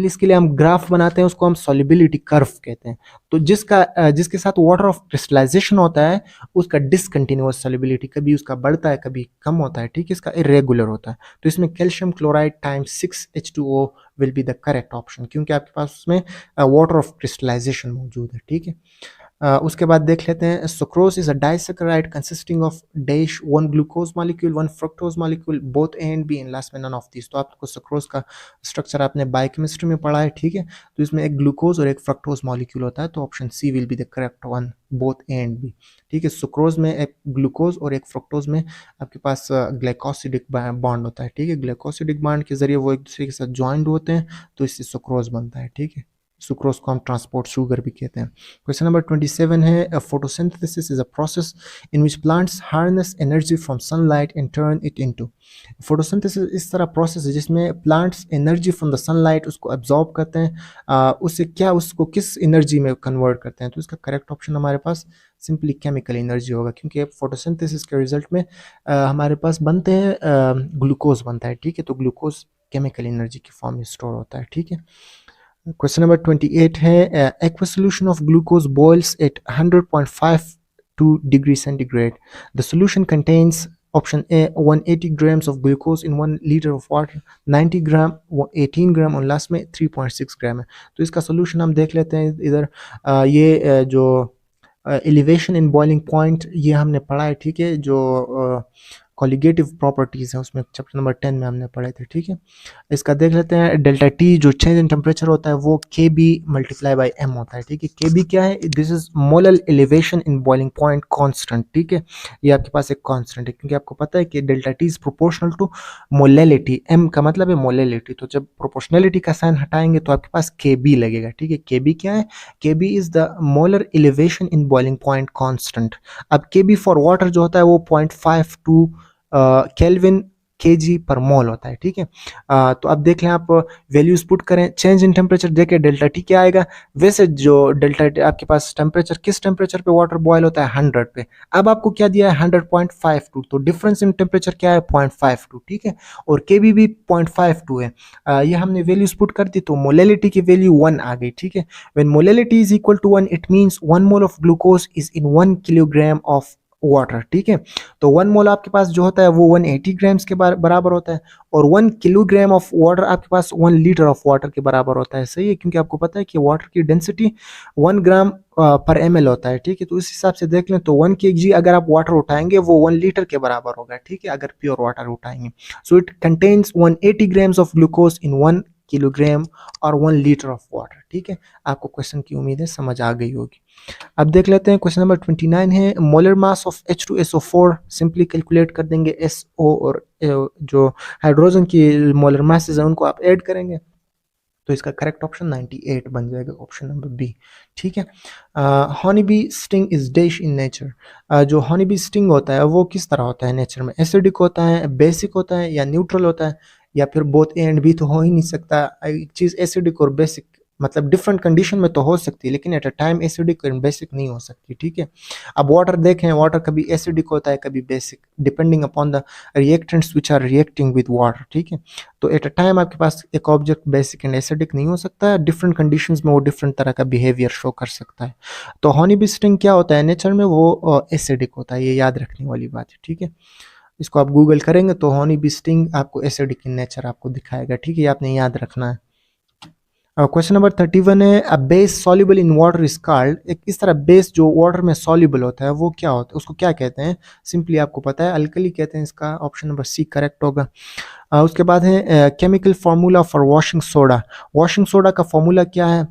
इसके लिए हम ग्राफ बनाते हैं, उसको हम सॉल्युबिलिटी कर्व कहते हैं। तो जिसके साथ वाटर ऑफ क्रिस्टलाइजेशन होता है, उसका डिसकंटिन्यूअस सॉल्युबिलिटी कभी उसका बढ़ता है, कभी कम होता है, ठीक है, इसका इरेगुलर होता है। तो इसमें calcium chloride times 6H2O will be the correct option, क्योंकि आपके पास उसमें वाटर ऑफ क्रिस्टलाइजेशन मौजूद है, ठीक है। उसके बाद देख लेते हैं, sucrose is a disaccharide consisting of dash one glucose molecule, one fructose molecule, both A and B and last में नन ऑफ दिस। तो आपको सुक्रोज का स्ट्रक्चर आपने बायोकेमिस्ट्री में पढ़ा है, ठीक है। तो इसमें एक ग्लूकोज और एक फ्रक्टोज मॉलिक्यूल होता है, तो option C will be the correct one, both A and B, ठीक है। सुक्रोज में एक ग्लूकोज और एक फ्रक्टोज में आपके पास ग्लाइकोसिडिक बॉन्ड होता है, ठीक है। ग्लाइकोसिडिक बॉन्ड के जरिए वो एक दूसरे के साथ ज्वाइंट होते हैं, तो इससे सुक्रोज बनता है, ठीक है। सुक्रोज को हम ट्रांसपोर्ट शुगर भी कहते हैं। क्वेश्चन नंबर 27 है, photosynthesis is a process in which plants harness energy from sunlight and turn it into. Photosynthesis इस तरह प्रोसेस है जिसमें plants energy from the sunlight उसको एब्जॉर्ब करते हैं, उसको किस एनर्जी में कन्वर्ट करते हैं। तो इसका करेक्ट ऑप्शन हमारे पास सिंपली केमिकल एनर्जी होगा, क्योंकि फोटोसिंथेसिस के रिजल्ट में हमारे पास बनते हैं ग्लूकोज बनता है, ठीक है। तो ग्लूकोज केमिकल एनर्जी की फॉर्म में स्टोर होता है, ठीक है। क्वेश्चन नंबर 28 है, aqua solution of glucose boils at 100.52 degree centigrade. The solution contains option A 180 grams of glucose in 1 liter of water, 90 ग्राम, 18 ग्राम और लास्ट में 3.6 ग्राम है। तो इसका सोल्यूशन हम देख लेते हैं इधर। ये जो एलिवेशन इन बॉइलिंग पॉइंट ये हमने पढ़ा है, ठीक है। जो कॉलिगेटिव प्रॉपर्टीज़ हैं उसमें चैप्टर नंबर 10 में हमने पढ़े थे, ठीक है। इसका देख लेते हैं, डेल्टा टी जो चेंज इन टेम्परेचर होता है वो के बी मल्टीप्लाई बाई एम होता है, ठीक है। के बी क्या है, this is molal elevation in boiling point constant, ठीक है। ये आपके पास एक कांस्टेंट है, क्योंकि आपको पता है कि delta T is proportional to molality, M का मतलब है मोलैलिटी। तो जब प्रोपोर्शनैलिटी का साइन हटाएंगे तो आपके पास के बी लगेगा, ठीक है। के बी क्या है, K B is the molar elevation in boiling point constant. अब के बी फॉर वाटर जो होता है वो 0.52 केल्विन kg पर मोल होता है, ठीक है। तो अब देख लें, आप वैल्यूज पुट करें, चेंज इन टेम्परेचर देखें डेल्टा टी क्या आएगा। वैसे जो डेल्टा टी आपके पास टेम्परेचर, किस टेम्परेचर पे वाटर बॉयल होता है, 100 पे। अब आपको क्या दिया है, 100.52, तो डिफरेंस इन टेम्परेचर क्या है, 0.52, ठीक है। और के बी भी 0.52 है। ये हमने वैल्यूज पुट कर दी, तो मोलेलिटी की वैल्यू 1 आ गई, ठीक है। When molality is equal to 1, it means 1 mole of glucose is in 1 kilogram of water, ठीक है। तो 1 मोल आपके पास जो होता है वो 180 ग्राम्स के बराबर होता है, और 1 किलोग्राम ऑफ वाटर आपके पास 1 लीटर ऑफ वाटर के बराबर होता है, सही है, क्योंकि आपको पता है कि वाटर की डेंसिटी 1 ग्राम पर ml होता है, ठीक है। तो इस हिसाब से देख लें, तो 1 kg अगर आप वाटर उठाएंगे वो 1 लीटर के बराबर होगा, ठीक है, अगर प्योर वाटर उठाएंगे। So it contains 180 grams of glucose in 1 kilogram और 1 लीटर ऑफ वाटर, ठीक है। आपको क्वेश्चन की उम्मीद है समझ आ गई होगी। अब देख लेते हैं क्वेश्चन नंबर 29 है, molar mass of H2SO4, simply calculate कर देंगे SO और जो हाइड्रोजन की मोलर मासेस है उनको आप ऐड करेंगे, तो इसका करेक्ट ऑप्शन 98 बन जाएगा, ऑप्शन नंबर बी, ठीक है। Honey bee sting is dash in nature, जो हनी बी स्टिंग होता है वो किस तरह होता है नेचर में, एसिडिक होता है, बेसिक होता है, या न्यूट्रल होता है, या फिर बोथ ए एंड बी तो हो ही नहीं सकता। एक चीज़ एसिडिक और बेसिक मतलब डिफरेंट कंडीशन में तो हो सकती है, लेकिन एट अ टाइम एसिडिक और बेसिक नहीं हो सकती, ठीक है। अब वाटर देखें, वाटर कभी एसिडिक होता है कभी basic, depending upon the reactants which are reacting with water, ठीक है। तो एट अ टाइम आपके पास एक ऑब्जेक्ट बेसिक एंड एसिडिक नहीं हो सकता, डिफरेंट कंडीशंस में वो डिफरेंट तरह का बिहेवियर शो कर सकता है। तो हनी बी स्टिंग क्या होता है नेचर में, वो एसिडिक होता है, ये याद रखने वाली बात है, ठीक है। इसको आप गूगल करेंगे तो हनी बी स्टिंग आपको एसिडिक इन नेचर आपको दिखाएगा, ठीक है, ये आपने याद रखना है। क्वेश्चन नंबर 31 है, a base soluble in water is called, एक इस तरह बेस जो वाटर में सॉल्युबल होता है वो क्या होता है, उसको क्या कहते हैं, सिंपली आपको पता है अल्कली कहते हैं, इसका ऑप्शन नंबर सी करेक्ट होगा। उसके बाद है chemical formula for washing soda, washing soda का फार्मूला क्या है,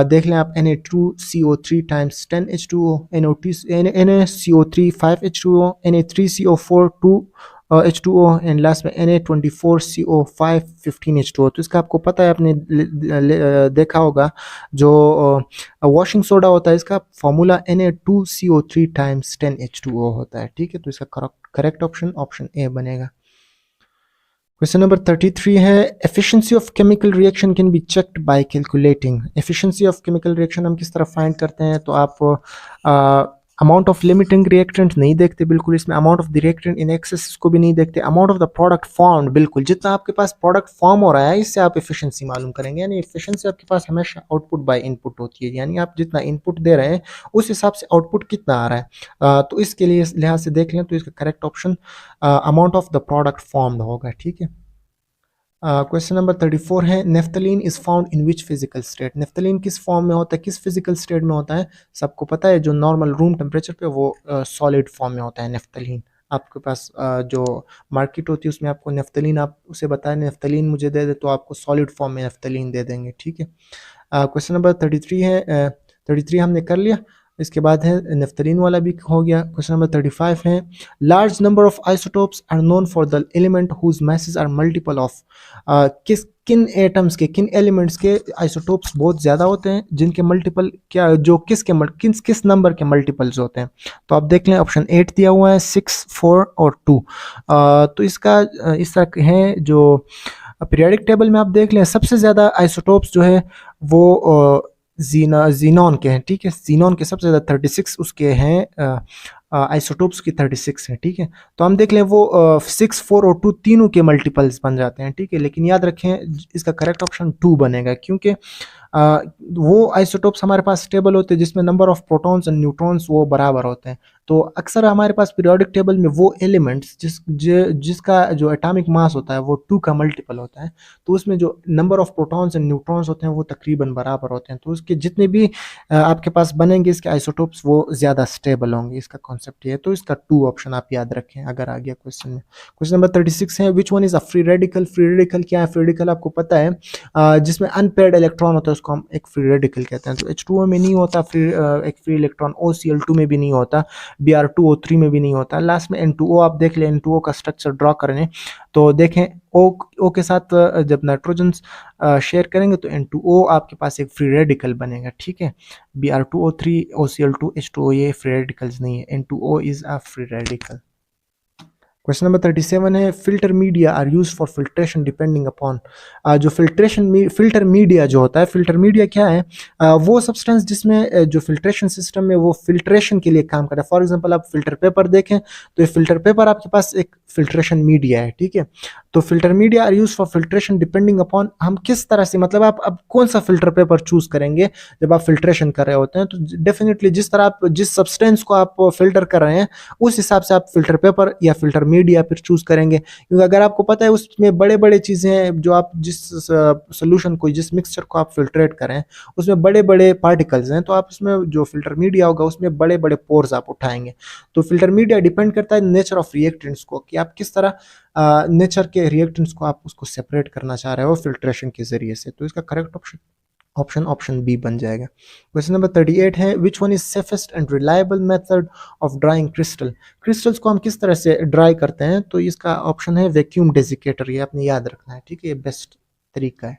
देख लें आप Na2CO3 times 10H2O, NaCO3 5H2O, Na3CO4 2 H2O and last में Na24CO5 15H2O। तो इसका आपको पता है, आपने देखा होगा, जो वॉशिंग सोडा होता है इसका फार्मूला Na2CO3 टाइम्स 10H2O होता है, ठीक है। तो इसका करेक्ट ऑप्शन ऑप्शन ए बनेगा। क्वेश्चन नंबर 33 है, efficiency of chemical reaction can be checked by calculating, efficiency of chemical reaction हम किस तरह फाइंड करते हैं, तो आप अमाउंट ऑफ लिमिटिंग रिएक्टेंट नहीं देखते बिल्कुल इसमें, amount of the reactant in excess को भी नहीं देखते, amount of the product formed, बिल्कुल जितना आपके पास प्रोडक्ट फॉर्म हो रहा है इससे आप एफिशिएंसी मालूम करेंगे, यानी एफिशिएंसी आपके पास हमेशा आउटपुट बाय इनपुट होती है, यानी आप जितना इनपुट दे रहे हैं उस हिसाब से आउटपुट कितना आ रहा है। तो इसके लिए लिहाज से देख लें तो इसका correct option amount of the product formed होगा, ठीक है। क्वेश्चन नंबर 34 है, naphthalene is found in which physical state, naphthalene किस फॉर्म में होता है, किस फिजिकल स्टेट में होता है, सबको पता है, जो नॉर्मल रूम टेम्परेचर पे वो सॉलिड फॉर्म में होता है नेफ्थलीन। आपके पास जो मार्केट होती है उसमें आपको नेफ्थलीन, आप उसे बताएं नेफ्थलीन मुझे दे दे, तो आपको सॉलिड फॉर्म में नेफ्थलीन दे देंगे, ठीक है। क्वेश्चन नंबर 33 है, 33 हमने कर लिया, इसके बाद है नेफ्थलीन वाला भी हो गया। क्वेश्चन नंबर 35 है, large number of isotopes are known for the element whose masses are multiple of, किन एटम्स के, किन एलिमेंट्स के आइसोटोप्स बहुत ज़्यादा होते हैं, जिनके मल्टीपल क्या, जो किस नंबर के मल्टीपल्स होते हैं। तो आप देख लें ऑप्शन 8 दिया हुआ है, 6, 4 और 2। तो इसका इस तरह है, जो पीरियोडिक टेबल में आप देख लें सबसे ज़्यादा आइसोटोप्स जो है वो जीनॉन के हैं, ठीक है, जीनॉन के सबसे ज़्यादा 36 उसके हैं, आइसोटोप्स की 36 हैं, ठीक है। तो हम देख लें वो 6, 4 और 2 तीनों के मल्टीपल्स बन जाते हैं, ठीक है, लेकिन याद रखें इसका करेक्ट ऑप्शन 2 बनेगा, क्योंकि वो आइसोटोप्स हमारे पास स्टेबल होते हैं जिसमें number of protons and neutrons वो बराबर होते हैं। तो अक्सर हमारे पास पीरियोडिक टेबल में वो एलिमेंट्स जिसका जो एटॉमिक मास होता है वो 2 का मल्टीपल होता है, तो उसमें जो number of protons and neutrons होते हैं वो तकरीबन बराबर होते हैं, तो उसके जितने भी आपके पास बनेंगे इसके आइसोटोप्स वो ज़्यादा स्टेबल होंगे, इसका कॉन्सेप्ट ये है। तो इसका 2 ऑप्शन आप याद रखें अगर आ गया क्वेश्चन में। क्वेश्चन नंबर 36 है, which one is a free radical, free radical क्या है, फ्री रेडिकल आपको पता है जिसमें अनपेयर्ड इलेक्ट्रॉन होता है उसको हम एक फ्री रेडिकल कहते हैं। तो H2O में नहीं होता एक फ्री इलेक्ट्रॉन, OCl2 में भी नहीं होता, Br2O3 में भी नहीं होता, लास्ट में N2O आप देख लें, N2O का स्ट्रक्चर ड्रॉ करें तो देखें O के साथ जब नाइट्रोजन शेयर करेंगे तो N2O आपके पास एक फ्री रेडिकल बनेगा, ठीक है। Br2O3, OCl2, H2O ये फ्री रेडिकल्स नहीं है, N2O is a free radical. Question number 37 है filter media are use for filtration depending upon. जो फिल्टर मीडिया जो होता है, फिल्टर मीडिया क्या है? वो सब्सटेंस जिसमें जो फिल्ट्रेशन सिस्टम में वो फिल्ट्रेशन के लिए काम करता है। फॉर एग्जांपल आप फिल्टर पेपर देखें तो ये फिल्टर पेपर आपके पास एक फिल्ट्रेशन मीडिया है, ठीक है। तो filter media are use for filtration depending upon, हम किस तरह से, मतलब आप अब कौन सा फिल्टर पेपर चूज करेंगे जब आप फिल्ट्रेशन कर रहे होते हैं, तो डेफिनेटली जिस तरह आप जिस सब्सटेंस को आप फिल्टर कर रहे हैं उस हिसाब से आप फिल्टर पेपर या फिल्टर मीडिया फिर चूज करेंगे। क्योंकि अगर आपको पता है उसमें बड़े बड़े चीजें हैं, जो आप जिस सोल्यूशन को, जिस मिक्सचर को आप फिल्ट्रेट करें उसमें बड़े बड़े पार्टिकल्स हैं, तो आप उसमें जो फिल्टर मीडिया होगा उसमें बड़े बड़े पोर्स आप उठाएंगे। तो फिल्टर मीडिया डिपेंड करता है नेचर ऑफ रिएक्टेंट्स को, कि आप किस तरह नेचर के रिएक्टेंट्स को आप उसको सेपरेट करना चाह रहे हो फिल्ट्रेशन के जरिए से। तो इसका करेक्ट ऑप्शन बी बन जाएगा। क्वेश्चन नंबर 38 है which one is safest and reliable method of drawing crystal. Crystals को हम किस तरह से ड्राई करते हैं, तो इसका ऑप्शन है वैक्यूम डेसिकेटर, ये आपने याद रखना है, ठीक है, ये बेस्ट तरीका है।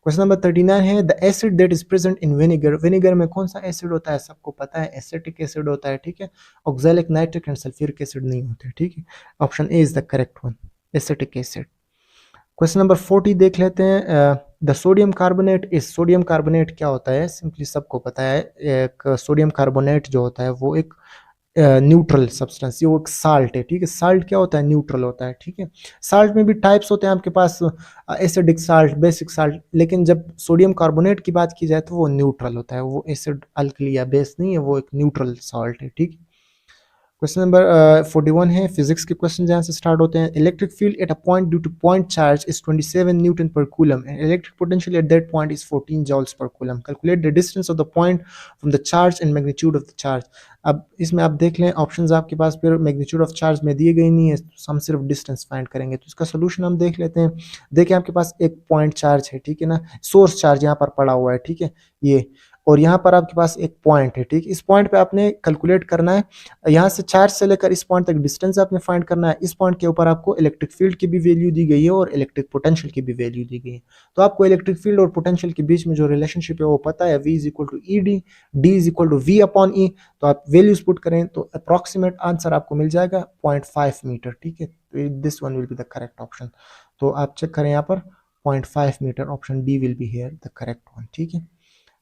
क्वेश्चन नंबर 39 है the acid that is present in vinegar. Vinegar में कौन सा एसिड होता है? सबको पता है एसिटिक एसिड होता है, ठीक है। Oxalic, nitric and sulphuric acid नहीं होते, ठीक है। Option A is the correct one, acetic acid. Question number 40 देख लेते हैं। The sodium carbonate is, sodium carbonate क्या होता है? सिंपली सबको पता है, एक सोडियम कार्बोनेट जो होता है वो एक न्यूट्रल सब्सटेंस, ये वो एक साल्ट है, ठीक है। साल्ट क्या होता है? न्यूट्रल होता है, ठीक है। साल्ट में भी टाइप्स होते हैं आपके पास, एसिडिक साल्ट, बेसिक साल्ट, लेकिन जब सोडियम कार्बोनेट की बात की जाए तो वो न्यूट्रल होता है, वो एसिड, अल्कली या बेस नहीं है, वो एक न्यूट्रल साल्ट है, ठीक है। क्वेश्चन नंबर 41 है फिजिक्स के क्वेश्चन जहाँ से स्टार्ट होते हैं। Electric field at a point due to point charge is 27 newton per coulomb and electric potential at that point is 14 joules per coulomb. Calculate the distance of the point from the charge and magnitude of the charge. अब इसमें आप देख लें options आपके पास फिर magnitude of charge में दिए गए नहीं है, तो हम सिर्फ डिस्टेंस फाइंड करेंगे। तो इसका सोल्यूशन हम देख लेते हैं। देखिए आपके पास एक पॉइंट चार्ज है, ठीक है ना, सोर्स चार्ज यहाँ पर पड़ा हुआ है, ठीक है, ये, और यहाँ पर आपके पास एक पॉइंट है, ठीक। इस पॉइंट पे आपने कैलकुलेट करना है, यहाँ से चार्ज से लेकर इस पॉइंट तक डिस्टेंस आपने फाइंड करना है। इस पॉइंट के ऊपर आपको इलेक्ट्रिक फील्ड की भी वैल्यू दी गई है और इलेक्ट्रिक पोटेंशियल की भी वैल्यू दी गई है। तो आपको इलेक्ट्रिक फील्ड और पोटेंशियल के बीच में जो रिलेशनशिप है वो पता है, V is equal to E d, d is equal to V upon E. तो आप वैल्यूज पुट करें तो अप्रॉक्सीमेट आंसर आपको मिल जाएगा 0.5 मीटर, ठीक है। तो this one will be the correct option. तो आप चेक करें यहाँ पर 0.5 metre, option B will be here the correct one, ठीक है।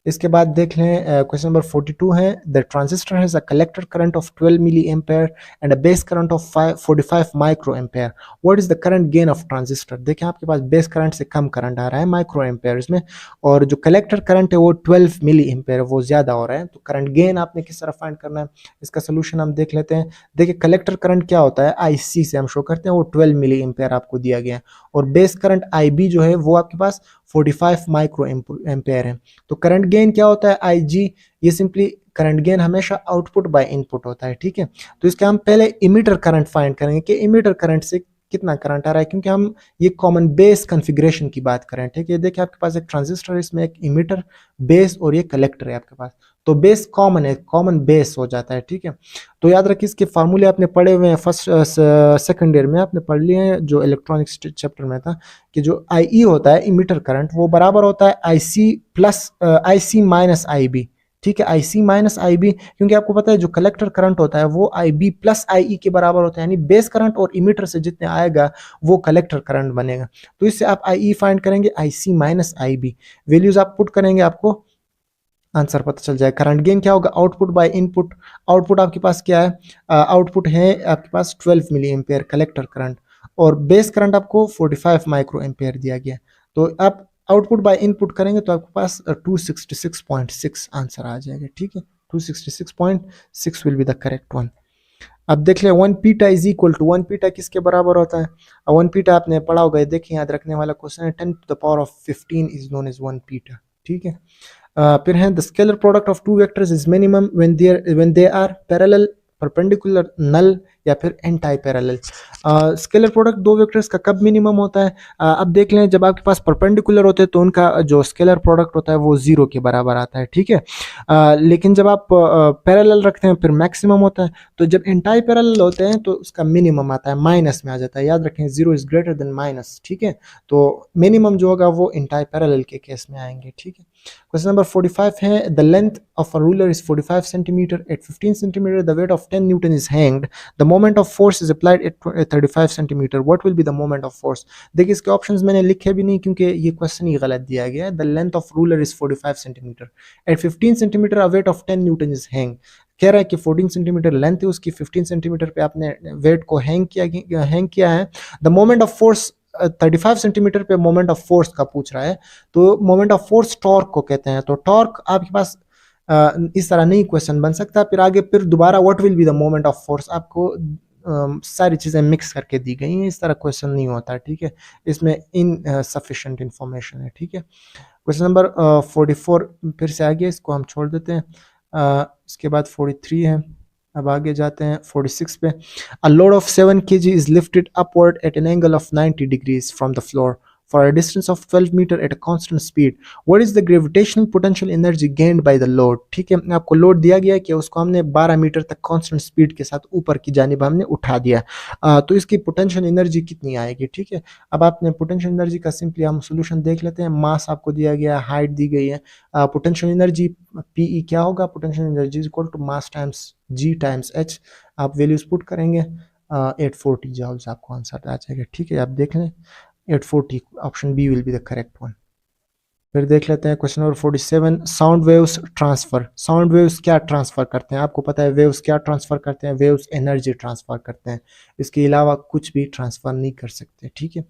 इसके बाद देख लें क्वेश्चन नंबर 42 है the transistor has a collector current of 12 milli ampere and a base current of 45 micro ampere. What is the current gain of transistor? देखें आपके पास base current से कम करंट आ रहा है माइक्रो एम्पेयर्स में, और जो कलेक्टर करंट है वो 12 मिली एम्पेयर, वो ज्यादा हो रहा है। तो करंट गेन आपने किस तरह फाइंड करना है, इसका सोल्यूशन हम देख लेते हैं। देखिए कलेक्टर करंट क्या होता है, IC से हम शो करते हैं, वो 12 मिली एम्पेयर आपको दिया गया है, और बेस करंट IB जो है वो आपके पास 45 माइक्रो एम्पेयर है। तो करंट गेन क्या होता है, IG, ये सिंपली करंट गेन हमेशा आउटपुट बाय इनपुट होता है, ठीक है। तो इसके हम पहले इमीटर करंट फाइंड करेंगे कि इमीटर करंट से कितना करंट आ रहा है, क्योंकि हम ये कॉमन बेस कॉन्फ़िगरेशन की बात करें, ठीक है। देखिए आपके पास एक ट्रांजिस्टर, इसमें एक इमीटर, बेस और ये कलेक्टर है आपके पास, तो बेस कॉमन है, कॉमन बेस हो जाता है, ठीक है। तो याद रखिए इसके फार्मूले आपने पढ़े हुए हैं, फर्स्ट सेकंड ईयर में आपने पढ़ लिए हैं, जो इलेक्ट्रॉनिक्स चैप्टर में था, कि जो IE होता है इमीटर करंट, वो बराबर होता है IC माइनस IB, ठीक है। IC माइनस IB, क्योंकि आपको पता है जो कलेक्टर करंट होता है वो IB प्लस IE के बराबर होता है, यानी बेस करंट और इमीटर से जितने आएगा वो कलेक्टर करंट बनेगा। तो इससे आप IE फाइंड करेंगे, IC माइनस IB, वैल्यूज आप पुट करेंगे, आपको आंसर पता चल जाए। करंट गेन क्या होगा, आउटपुट बाय इनपुट। आउटपुट आपके पास क्या है, आउटपुट है आपके पास 12 मिली एम्पेयर कलेक्टर करंट, और बेस करंट आपको 45 माइक्रो एम्पेयर दिया गया। तो आप आउटपुट बाय इनपुट करेंगे तो आपके पास 266.6 आंसर आ जाएगा, ठीक है। 266.6 will be the correct one. अब देख ले 1 पीटा इज इक्वल टू, 1 पीटा किसके बराबर होता है? 1 पीटा आपने पढ़ा होगा, देखिए याद रखने वाला क्वेश्चन है, 10 to the power of 15 is known as 1 peta, ठीक है। फिर है the scalar product of two vectors is minimum when they are parallel, perpendicular, null या फिर एंटी पैरेलल। स्केलर प्रोडक्ट दो वेक्टर्स का कब मिनिमम होता है? अब देख लें जब आपके पास परपेंडिकुलर होते हैं तो उनका जो स्केलर प्रोडक्ट होता है वो 0 के बराबर आता है, ठीक है। लेकिन जब आप पैरेलल रखते हैं फिर मैक्सिमम होता है। तो जब एंटी पैरेलल होते हैं तो उसका मिनिमम आता है, माइनस में आ जाता है। याद रखें 0 इज ग्रेटर देन माइनस, ठीक है। तो मिनिमम जो होगा वो एंटी पैरेलल के केस में आएंगे, ठीक है। क्वेश्चन नंबर 45 है the length of a ruler is 45 centimetre at 15 centimetre the weight of 10 newton is hanged the moment of force is applied at 35 centimetre what will be the moment of force. देखिए इसके options मैंने लिखे भी नहीं क्योंकि ये question ही गलत दिया गया है। The length of ruler is 45 centimetre at 15 centimetre a weight of 10 newton is hang. कह रहा है कि 14 सेंटीमीटर लेंथ है उसकी, 15 सेंटीमीटर पे आपने वेट को हैंग किया है। The moment of force 35 centimetre पे मोमेंट ऑफ फोर्स का पूछ रहा है, तो मोमेंट ऑफ फोर्स टॉर्क को कहते हैं। तो टॉर्क आपके पास इस तरह नहीं क्वेश्चन बन सकता। फिर आगे फिर दोबारा what will be the moment of force, आपको सारी चीजें मिक्स करके दी गई हैं, इस तरह क्वेश्चन नहीं होता। ठीक है, इसमें इन सफिशिएंट इंफॉर्मेशन है। ठीक है, क्वेश्चन नंबर 44 फिर से आ गया, इसको हम छोड़ देते हैं। इसके बाद 43 है। अब आगे जाते हैं 46 पे। A load of 7 kg is lifted upward at an angle of 90 degrees from the floor for a distance of 12 meter at a constant speed. What is the gravitational potential energy gained by the load? ठीक है, आपको load दिया गया है कि उसको हमने 12 metre तक कांस्टेंट स्पीड के साथ ऊपर की जानिब हमने उठा दिया। तो इसकी पोटेंशियल एनर्जी कितनी आएगी। ठीक है, अब आपने पोटेंशियल एनर्जी का सिंपली हम सोल्यूशन देख लेते हैं। मास आपको दिया गया है, हाइट दी गई है, पोटेंशियल एनर्जी पीई क्या होगा, potential energy is equal to mass times g times h. आप वैल्यूज पुट करेंगे 840 जॉल्स आपको आंसर आ जाएगा। ठीक है, आप देख लें 840, option B will be the correct one. फिर देख लेते हैं question number 47। Sound waves transfer. Sound waves क्या ट्रांसफर करते हैं, आपको पता है वेव्स क्या ट्रांसफर करते हैं, वेव्स एनर्जी ट्रांसफर करते हैं, इसके अलावा कुछ भी ट्रांसफर नहीं कर सकते। ठीक है,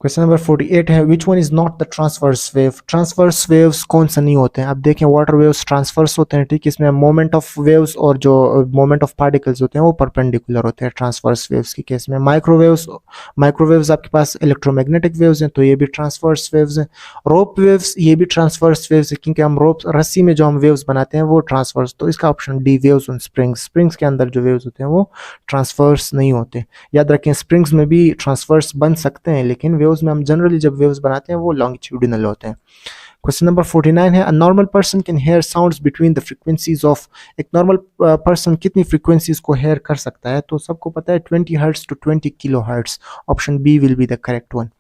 क्वेश्चन नंबर 48 है which one is not the transverse wave. Transverse waves कौन सा नहीं होते हैं, आप देखें वाटर वेव्स ट्रांसवर्स होते हैं। ठीक है, इसमें मोमेंट ऑफ वेव्स और जो मोमेंट ऑफ पार्टिकल्स होते हैं वो परपेंडिकुलर होते हैं ट्रांसवर्स वेव्स के केस में। माइक्रोवेव्स आपके पास इलेक्ट्रोमैग्नेटिक वेव्स हैं, तो ये भी ट्रांसवर्स वेव्स हैं। रोप वेव्स ये भी ट्रांसवर्स वेव्स है, क्योंकि हम रोप रस्सी में जो हम वेव्स बनाते हैं वो ट्रांसवर्स, तो इसका option D waves on springs के अंदर जो वेव्स होते हैं वो ट्रांसवर्स नहीं होते। याद रखें स्प्रिंग्स में भी ट्रांसवर्स बन सकते हैं, लेकिन वेव्स में हम जनरली जब वेव्स बनाते हैं वो लॉन्गिट्यूडिनल होते हैं। क्वेश्चन नंबर 49 है a normal person can hear sounds between the frequencies of. एक नॉर्मल पर्सन कितनी फ्रीक्वेंसीज को हेयर कर सकता है, तो सबको पता है 20 hertz to 20 kilo hertz, option B will be the correct one.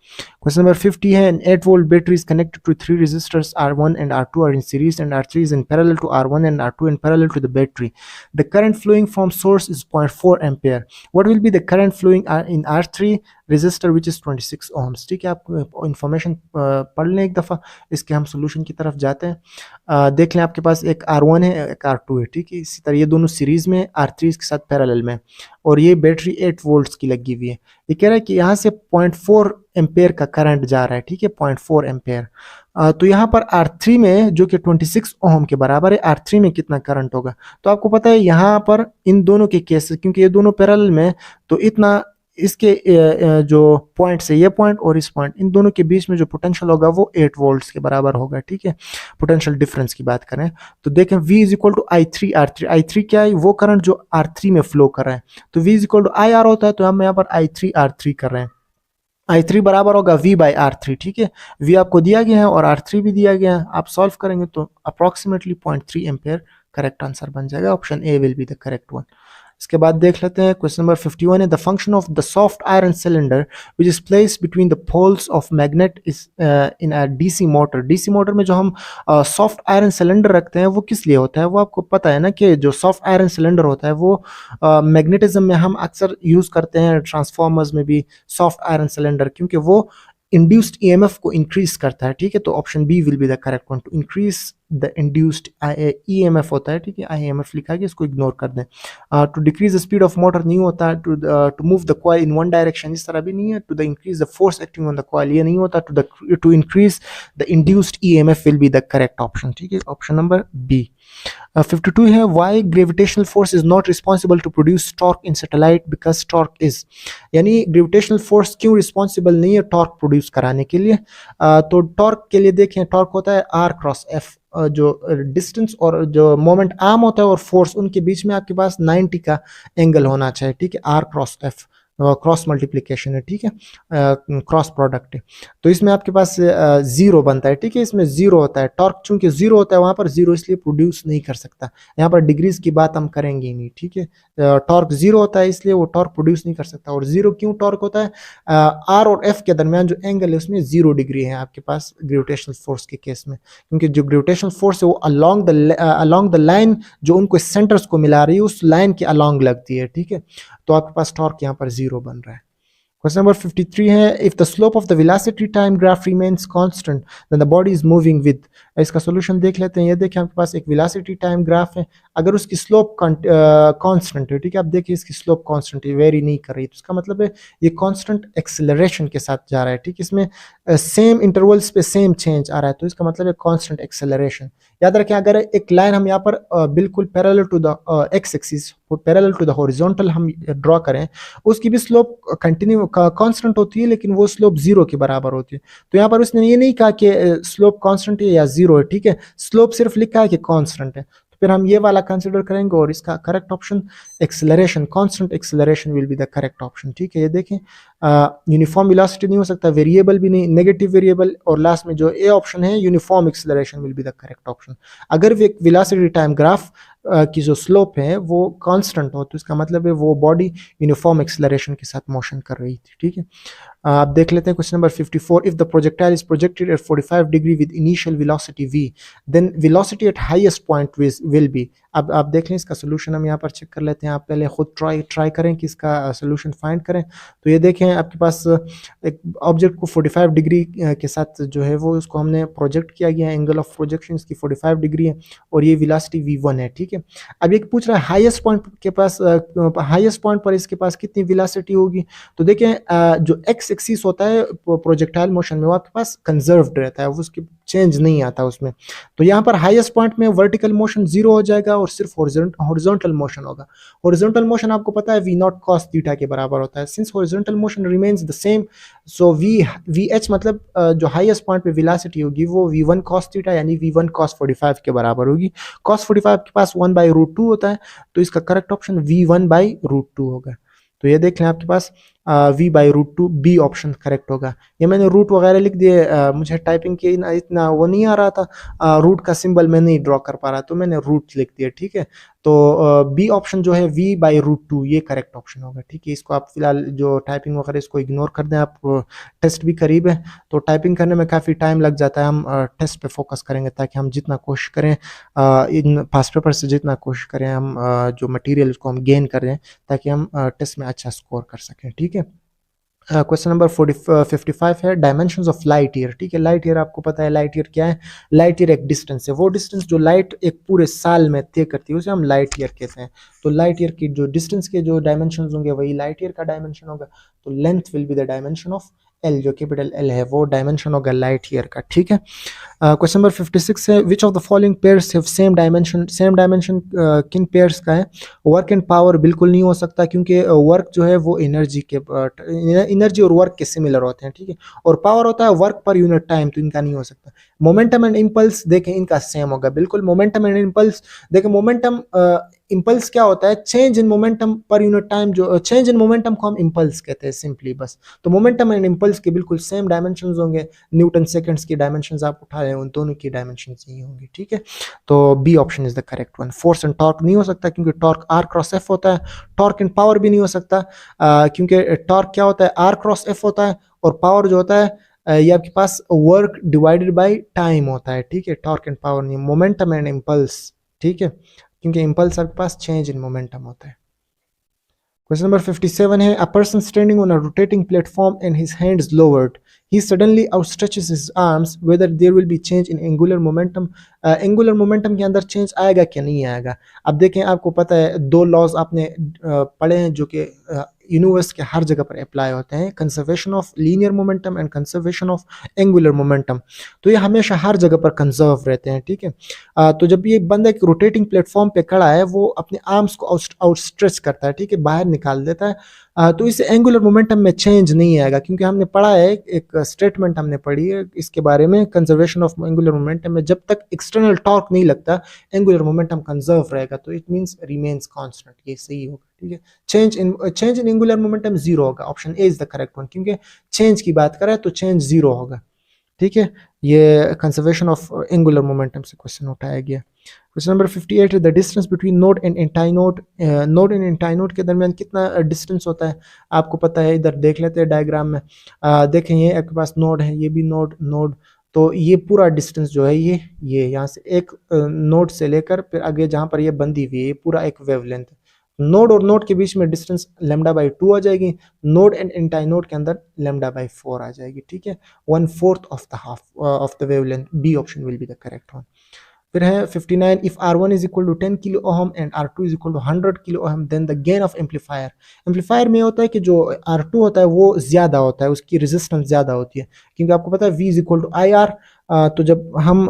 Question number 50 है an 8 volt battery is connected to 3 resistors R1 and R2 are in series and R3 is in parallel to R1 and R2 and parallel to the battery. The current flowing from source is 0.4 ampere. What will be the current flowing in R3 resistor which is 26 ohms? ठीक है, आप information पढ़ लें एक दफ़ा, इसके हम solution की तरफ जाते हैं। देख लें आपके पास एक R1 है एक R2 है। ठीक है, इसी तरह ये दोनों सीरीज में, R3 इसके साथ पैरेलल में, और ये बैटरी 8 वोल्ट्स की लगी हुई है। ये कह रहा है कि यहाँ से 0.4 एम्पेयर का करंट जा रहा है। ठीक है, 0.4 एम्पेयर। तो यहाँ पर R3 में जो कि 26 ओम के बराबर है, R3 में कितना करंट होगा, तो आपको पता है यहाँ पर इन दोनों के केस, क्योंकि ये दोनों पैरेलल में, तो इतना इसके जो पॉइंट से ये पॉइंट और इस पॉइंट, इन दोनों के बीच में जो पोटेंशियल होगा वो 8 वोल्ट्स के बराबर होगा। ठीक है, पोटेंशियल डिफरेंस की बात करें तो देखें V is equal to I3 R3। I3 क्या है, वो करंट जो R3 में फ्लो कर रहा है, तो V is equal to IR होता है, तो हम यहाँ पर I3 R3 कर रहे हैं। I3 बराबर होगा V बाई R3। ठीक है, V आपको दिया गया है और R3 भी दिया गया है, आप सॉल्व करेंगे तो अप्रोक्सीमेटली 0.3 एम्पेयर करेक्ट आंसर बन जाएगा, option A will be the correct one. इसके बाद देख लेते हैं क्वेश्चन नंबर 51 है the function of the soft iron cylinder which is placed between the poles of magnet is in a DC motor. DC motor में जो हम soft iron cylinder रखते हैं वो किस लिए होता है, वो आपको पता है ना कि जो सॉफ्ट आयरन सिलेंडर होता है वो मैग्नेटिज्म में हम अक्सर यूज करते हैं, ट्रांसफार्मर्स में भी सॉफ्ट आयरन सिलेंडर, क्योंकि वो इंड्यूस्ड ईएमएफ को इंक्रीज करता है। ठीक है, तो option B will be the correct one, to increase the induced EMF होता है। ठीक है, आईएमएफ लिखा है, इसको इग्नोर कर दें। To decrease the speed of motor नहीं होता है, to move the coil in one direction इस तरह भी नहीं है, to the increase the force acting on the coil ये नहीं होता, to increase the induced EMF will be the correct option. ठीक है, ऑप्शन नंबर बी। 52 है why gravitational force is not responsible to produce torque in satellite because torque is, यानी gravitational force क्यों responsible नहीं है टॉर्क प्रोड्यूस कराने के लिए। तो टॉर्क के लिए देखें, टॉर्क होता है R क्रॉस F, जो डिस्टेंस और जो मोमेंट आर्म होता है और फोर्स, उनके बीच में आपके पास 90 का एंगल होना चाहिए। ठीक है, R cross F, cross multiplication है, ठीक है, क्रॉस प्रोडक्ट है। तो इसमें आपके पास जीरो बनता है, ठीक है, इसमें जीरो होता है। टॉर्क चूंकि जीरो होता है वहां पर जीरो इसलिए प्रोड्यूस नहीं कर सकता, यहाँ पर डिग्रीज की बात हम करेंगे ही नहीं, ठीक है। टॉर्क जीरो होता है इसलिए वो टॉर्क प्रोड्यूस नहीं कर सकता। और जीरो क्यों टॉर्क होता है? आर और एफ के दरमियान जो एंगल है उसमें 0 डिग्री है आपके पास ग्रेविटेशनल फोर्स के केस में, क्योंकि जो ग्रेविटेशनल फोर्स है वो अलोंग द लाइन जो उनको सेंटर्स को मिला रही है उस लाइन के अलोंग लगती है, ठीक है। तो आपके पास टॉर्क यहाँ पर जीरो बन रहा है। क्वेश्चन नंबर 53 है, if the slope of the velocity time graph remains constant then the body is moving with. इसका सॉल्यूशन देख लेते हैं। ये देखिए आपके पास एक वेलोसिटी टाइम ग्राफ है, अगर उसकी स्लोप कांस्टेंट है, ठीक है, आप देखिए इसकी स्लोप कांस्टेंट है, वेरी नहीं कर रही, तो इसका मतलब है ये कांस्टेंट एक्सेलरेशन के साथ जा रहा है, ठीक है। इसमें सेम इंटरवल्स पे सेम चेंज आ रहा है, तो इसका मतलब है कांस्टेंट एक्सेलरेशन। याद रखें, अगर एक लाइन हम यहाँ पर बिल्कुल parallel to the X axis, parallel to the horizontal हम ड्रॉ करें, उसकी भी स्लोप कंटिन्यू कांस्टेंट होती है, लेकिन वो स्लोप जीरो के बराबर होती है। तो यहाँ पर उसने ये नहीं कहा कि स्लोप कांस्टेंट है या जीरो है, ठीक है, स्लोप सिर्फ लिखा है कि कांस्टेंट है। तो फिर हम ये वाला कंसिडर करेंगे और इसका correct option acceleration, constant acceleration will be the correct option, ठीक है। ये देखें यूनिफॉर्म वेलोसिटी नहीं हो सकता, वेरिएबल भी नहीं, नेगेटिव वेरिएबल, और लास्ट में जो ए ऑप्शन है uniform acceleration will be the correct option. अगर वेलोसिटी टाइम ग्राफ की जो स्लोप है वो कांस्टेंट हो तो इसका मतलब है वो बॉडी यूनिफॉर्म एक्सेलरेशन के साथ मोशन कर रही थी, ठीक है। आप देख लेते हैं question number 54, if the projectile is projected at 45 degree with initial velocity v, then velocity at highest point will be. अब आप देख लें इसका सोल्यूशन हम यहाँ पर चेक कर लेते हैं। आप पहले खुद ट्राई करें कि इसका सोल्यूशन फाइंड करें। तो ये देखें आपके पास एक ऑब्जेक्ट को 45 डिग्री के साथ जो है वो उसको हमने प्रोजेक्ट किया गया है, एंगल ऑफ प्रोजेक्शन इसकी 45 डिग्री है और ये वेलोसिटी v1 है, ठीक है। अब ये पूछ रहा है हाईएस्ट पॉइंट के पास, हाईएस्ट पॉइंट पर इसके पास कितनी वेलोसिटी होगी। तो देखें जो एक्स एक्सिस होता है प्रोजेक्टाइल मोशन में वो आपके पास कंजर्व्ड रहता है, वो उसकी चेंज नहीं आता उसमें। तो यहाँ पर हाईएस्ट पॉइंट में वर्टिकल मोशन जीरो हो जाएगा और सिर्फ हॉरिजॉन्टल मोशन होगा। हॉरिजॉन्टल मोशन आपको पता है वी नॉट कॉस थीटा के बराबर होता है। Since horizontal motion remains the same, so V H मतलब जो हाईएस्ट पॉइंट पे वेलोसिटी होगी वो v1 cos थीटा यानी v1 cos 45 के बराबर होगी। cos 45 के पास 1/√2 होता है, तो इसका करेक्ट ऑप्शन v1/√2 होगा। तो ये देख लें आपके पास v/√2 बी ऑप्शन करेक्ट होगा। ये मैंने रूट वगैरह लिख दिए, मुझे टाइपिंग के इतना वो नहीं आ रहा था, रूट का सिंबल मैं नहीं ड्रॉ कर पा रहा, तो मैंने रूट लिख दिया, ठीक है। तो बी ऑप्शन जो है v/√2 ये करेक्ट ऑप्शन होगा, ठीक है। इसको आप फिलहाल जो टाइपिंग वगैरह इसको इग्नोर कर दें, आप टेस्ट भी करीब है तो टाइपिंग करने में काफ़ी टाइम लग जाता है। हम टेस्ट पे फोकस करेंगे ताकि हम जितना कोशिश करें इन पास्ट पेपर से जितना कोशिश करें हम जो मटेरियल उसको हम गेन करें ताकि हम टेस्ट में अच्छा स्कोर कर सकें, ठीक है। क्वेश्चन नंबर 55 है डायमेंशंस ऑफ लाइट ईयर, ठीक है। लाइट ईयर आपको पता है लाइट ईयर क्या है, लाइट ईयर एक डिस्टेंस है, वो डिस्टेंस जो लाइट एक पूरे साल में तय करती है उसे हम लाइट ईयर कहते हैं। तो लाइट ईयर की जो डिस्टेंस के जो डायमेंशंस होंगे वही लाइट ईयर का डायमेंशन होगा। तो length will be the dimension of L, जो कैपिटल एल है वो डायमेंशन होगा लाइट ईयर का, ठीक है। क्वेश्चन नंबर 56 है which of the following pairs have same dimension. Same dimension किन पेयर्स का है? वर्क एंड पावर बिल्कुल नहीं हो सकता, क्योंकि वर्क जो है वो एनर्जी और वर्क के सिमिलर होते हैं, ठीक है। और पावर होता है वर्क पर यूनिट टाइम, तो इनका नहीं हो सकता। मोमेंटम एंड इम्पल्स देखें इनका सेम होगा बिल्कुल। मोमेंटम एंड इम्पल्स देखें, मोमेंटम इम्पल्स क्या होता है, change in momentum per unit time, जो चेंज इन मोमेंटम को हम इम्पल्स कहते हैं सिंपली बस। तो मोमेंटम एंड इम्पल्स के बिल्कुल सेम डायमेंशंस होंगे, न्यूटन सेकंड्स की डायमेंशंस आप उठा रहे हैं उन दोनों की डायमेंशंस यही होंगी, ठीक है। तो B option is the correct one. Force and torque नहीं हो सकता क्योंकि टॉर्क आर क्रॉस एफ होता है। टॉर्क एंड पावर भी नहीं हो सकता क्योंकि टॉर्क क्या होता है, आर क्रॉस एफ होता है, और पावर जो होता है ये आपके पास वर्क डिवाइडेड बाय टाइम होता है, ठीक है। टॉर्क एंड पावर नहीं, मोमेंटम एंड इम्पल्स, ठीक है, क्योंकि इम्पल्स आपके पास चेंज इन मोमेंटम होता है। क्वेश्चन नंबर 57 है a person standing on a rotating platform and his hands lowered, he suddenly outstretches his arms, whether there will be change in angular momentum। Angular momentum के अंदर change आएगा क्या नहीं आएगा। अब देखें आपको पता है दो लॉज आपने पढ़े हैं जो कि यूनिवर्स के हर जगह पर अप्लाई होते हैं, conservation of linear momentum and conservation of angular momentum. तो ये हमेशा हर जगह पर कंजर्व रहते हैं, ठीक है। तो जब ये बंदा एक रोटेटिंग प्लेटफॉर्म पे खड़ा है वो अपने आर्म्स को आउटस्ट्रेच करता है, ठीक है, बाहर निकाल देता है, तो इस एंगुलर मोमेंटम में चेंज नहीं आएगा, क्योंकि हमने पढ़ा है, एक स्टेटमेंट हमने पढ़ी है इसके बारे में, कंजर्वेशन ऑफ एंगुलर मोमेंटम में जब तक एक्सटर्नल टॉर्क नहीं लगता एंगुलर मोमेंटम कंजर्व रहेगा, तो इट मींस रिमेन्स कांस्टेंट, ये सही होगा। ठीक है, change in angular momentum zero होगा, option A is the correct one, क्योंकि चेंज की बात करें तो चेंज जीरो होगा। ठीक है, ये कंजर्वेशन ऑफ एंगुलर मोमेंटम से क्वेश्चन उठाया गया। क्वेश्चन नंबर 58 है the distance between node and antinode. Node and antinode के दरमियान कितना डिस्टेंस होता है, आपको पता है, इधर देख लेते हैं डायग्राम में। देखें, ये आपके पास नोड है, ये भी नोड, तो ये पूरा डिस्टेंस जो है ये यहाँ से एक नोड से लेकर फिर आगे जहाँ पर ये बंदी हुई है, ये पूरा एक वेवलेंथ है। नोड और नोड के बीच में डिस्टेंस λ/2 आ जाएगी, नोड एंड एंटाइनोड के अंदर λ/4 आ जाएगी। ठीक है, 1/4 of the half of the wavelength, B option will be the correct one. फिर है 59, इफ R1 is equal to 10 kilo ohm and R2 is equal to 100 kilo ohm then the gain of amplifier. Amplifier में होता है कि जो R2 होता है वो ज्यादा होता है, उसकी रेजिस्टेंस ज्यादा होती है, क्योंकि आपको पता है V is equal to IR। तो जब हम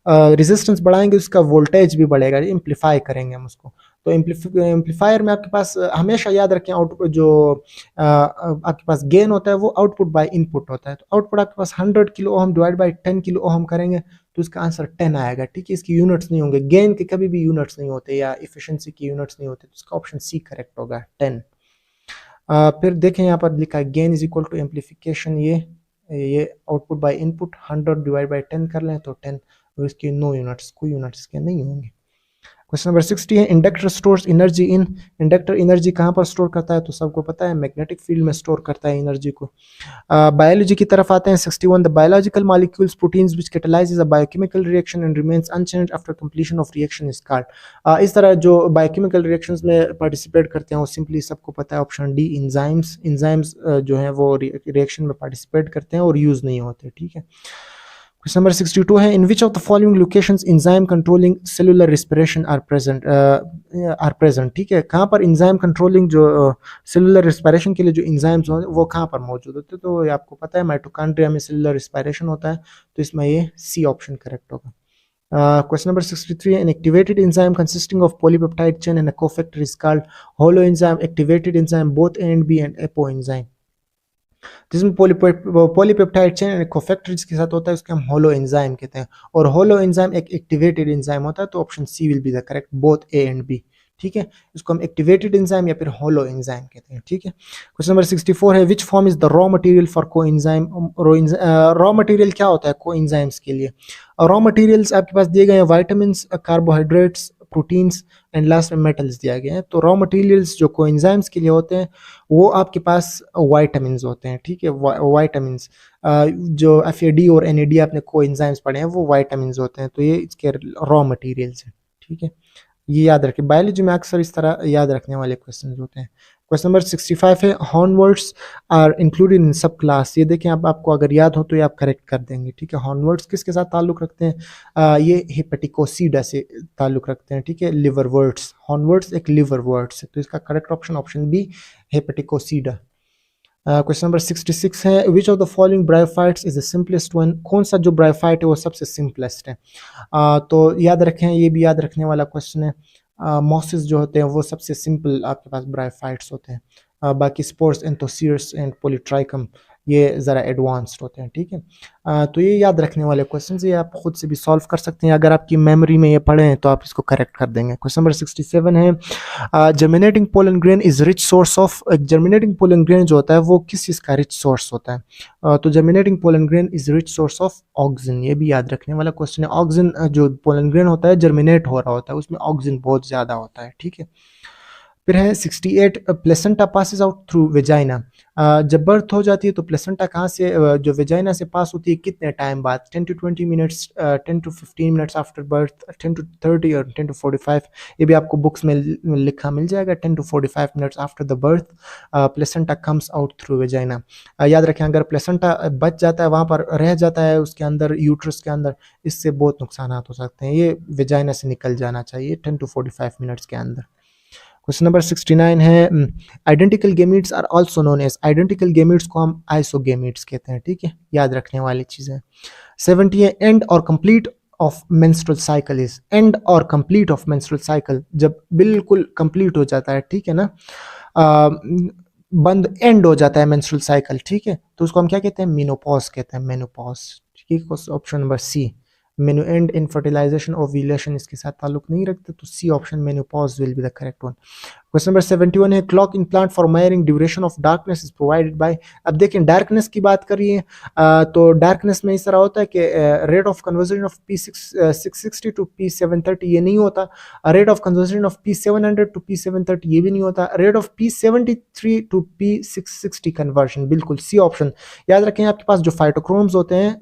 रेजिस्टेंस बढ़ाएंगे उसका वोल्टेज भी बढ़ेगा, एम्पलीफाई करेंगे हम उसको। तो एम्पलीफायर में आपके पास हमेशा याद रखें, आउटपुट जो आपके पास गेन होता है वो आउटपुट बाय इनपुट होता है। तो आउटपुट आपके पास 100 kilo ohm divide by 10 kilo ohm करेंगे तो इसका आंसर 10 आएगा। ठीक है, इसकी यूनिट्स नहीं होंगे, गेन के कभी भी यूनिट्स नहीं होते या इफिशिएंसी की यूनिट्स नहीं होते, तो इसका ऑप्शन सी करेक्ट होगा, 10। फिर देखें यहाँ पर लिखा है gain is equal to amplification, ये output by input 100 divide by 10 कर लें तो 10, और इसकी नो यूनिट्स, कोई यूनिट्स के नहीं होंगे। क्वेश्चन नंबर 60 है inductor stores energy in. Inductor energy कहाँ पर स्टोर करता है, तो सबको पता है मैग्नेटिक फील्ड में स्टोर करता है एनर्जी को। बायोलॉजी की तरफ आते हैं 61, the biological molecules proteins which कैटलाइजेस a biochemical reaction and remains unchanged after completion of reaction is called. इस तरह जो बायोकेमिकल रिएक्शंस में पार्टिसिपेट करते हैं वो सिंपली सबको पता है, ऑप्शन डी एंजाइम्स। एंजाइम्स जो है वो रिएक्शन में पार्टिसिपेट करते हैं और यूज नहीं होते। ठीक है, क्वेश्चन नंबर 62 है in which of the following locations enzyme controlling cellular respiration are present. ठीक है, कहाँ पर एंजाइम कंट्रोलिंग जो सेलुलर रेस्पिरेशन के लिए जो एंजाइम्स हो वो कहाँ पर मौजूद होते हैं, तो ये आपको पता है माइटोकॉन्ड्रिया में सेलुलर रेस्पिरेशन होता है, तो इसमें ये सी ऑप्शन करेक्ट होगा। Question number 63, an activated enzyme consisting of polypeptide chain and a cofactor is called holoenzyme, activated enzyme, both A and B, and apoenzyme। जिसमें पॉलीपेप्टाइड चेन एंड कोफैक्टर के साथ होता है उसके हम होलो एंजाइम कहते हैं, और होलो एंजाइम एक एक्टिवेटेड एंजाइम होता है, तो option C will be the correct, both A and B. ठीक है, इसको हम एक्टिवेटेड एंजाइम या फिर होलो एंजाइम कहते हैं। ठीक है, क्वेश्चन नंबर 64 है which form is the raw material for coenzyme. Raw material क्या होता है कोएंजाइम्स के लिए, रॉ मटेरियल्स आपके पास दिए गए हैं vitamin, carbohydrates, proteins and last में मेटल्स दिया गया है। तो रॉ मटेरियल्स जो कोएंजाइम्स के लिए होते हैं वो आपके पास वाइटामिन्स होते हैं। ठीक है, वाइटामिन्स जो FAD और NAD आपने कोएंजाइम्स पढ़े हैं वो वाइटामिन्स होते हैं, तो ये इसके रॉ मटेरियल्स हैं। ठीक है, ये याद रखें, बायोलॉजी में अक्सर इस तरह याद रखने वाले क्वेश्चन होते हैं। क्वेश्चन नंबर 65 है हॉर्नवर्ड्स आर इंक्लूडेड इन सब क्लास। ये देखें, आपको अगर याद हो तो ये आप करेक्ट कर देंगे। ठीक है, हॉर्नवर्ड्स किसके साथ ताल्लुक रखते हैं, ये हेपेटिकोसीडा से ताल्लुक रखते हैं। ठीक है, लिवर वर्ड्स, हॉर्नवर्ड्स एक लिवर वर्ड्स है, तो इसका correct option option B, hepaticopsida. Question number 66 है which of the following bryophytes is the simplest one. कौन सा जो ब्रायोफाइट है वो सबसे सिंपलेस्ट है, तो याद रखें, ये भी याद रखने वाला क्वेश्चन है। मॉसिस जो होते हैं वो सबसे सिंपल आपके पास ब्रायोफाइट्स होते हैं, बाकी स्पोर्स, एंथोसियर्स एंड पोलिट्राइकम ये ज़रा एडवांस्ड होते हैं। ठीक है, तो ये याद रखने वाले क्वेश्चन, ये आप खुद से भी सॉल्व कर सकते हैं, अगर आपकी मेमोरी में ये पढ़े हैं तो आप इसको करेक्ट कर देंगे। क्वेश्चन नंबर 67 है germinating pollen grain is rich source of. Germinating pollen grain जो होता है वो किस चीज़ का रिच सोर्स होता है, तो germinating pollen grain is rich source of oxygen, ये भी याद रखने वाला क्वेश्चन है। ऑक्सीजन जो पोलन ग्रेन होता है जर्मिनेट हो रहा होता है उसमें ऑक्सीजन बहुत ज़्यादा होता है। ठीक है, फिर है 68 placenta passes out through vagina. जब बर्थ हो जाती है तो प्लेसेंटा कहाँ से जो वेजाइना से पास होती है कितने टाइम बाद, 10 to 20 minutes, 10 to 15 minutes after birth, 10 to 30 और 10 to 45। ये भी आपको बुक्स में लिखा मिल जाएगा, 10 to 45 minutes after the birth placenta comes out through vagina. याद रखें, अगर प्लेसेंटा बच जाता है, वहाँ पर रह जाता है उसके अंदर, यूट्रस के अंदर, इससे बहुत नुकसान हो सकते हैं, ये वेजाइना से निकल जाना चाहिए 10 to 45 मिनट्स के अंदर। क्वेश्चन नंबर 69 है identical gametes are also known as. Identical gametes को हम आइसोगेमीट्स कहते हैं। ठीक है, याद रखने वाली चीज़ है। 70 है एंड और complete of menstrual cycle is. And और कंप्लीट ऑफ मेंस्ट्रुअल साइकिल जब बिल्कुल कंप्लीट हो जाता है, ठीक है ना, बंद एंड हो जाता है मेंस्ट्रुअल साइकिल, ठीक है, तो उसको हम क्या कहते हैं, मेनोपॉज कहते हैं, मेनोपॉज, ठीक है। Option number C, menu and in fertilization ovulation इसके साथ ताल्लुक नहीं रखते, तो C option menopause will be the correct one. Question number 71 है, clock in plant for measuring duration of darkness is provided by. अब देखें डार्कनेस की बात करिए, तो डार्कनेस में इस तरह होता है कि rate of conversion of P660 to P730 ये नहीं होता, rate of conversion of P700 to P730 ये भी नहीं होता, rate of P73 to P660 conversion, बिल्कुल सी ऑप्शन। याद रखें आपके पास जो फाइटोक्रोम्स होते हैं,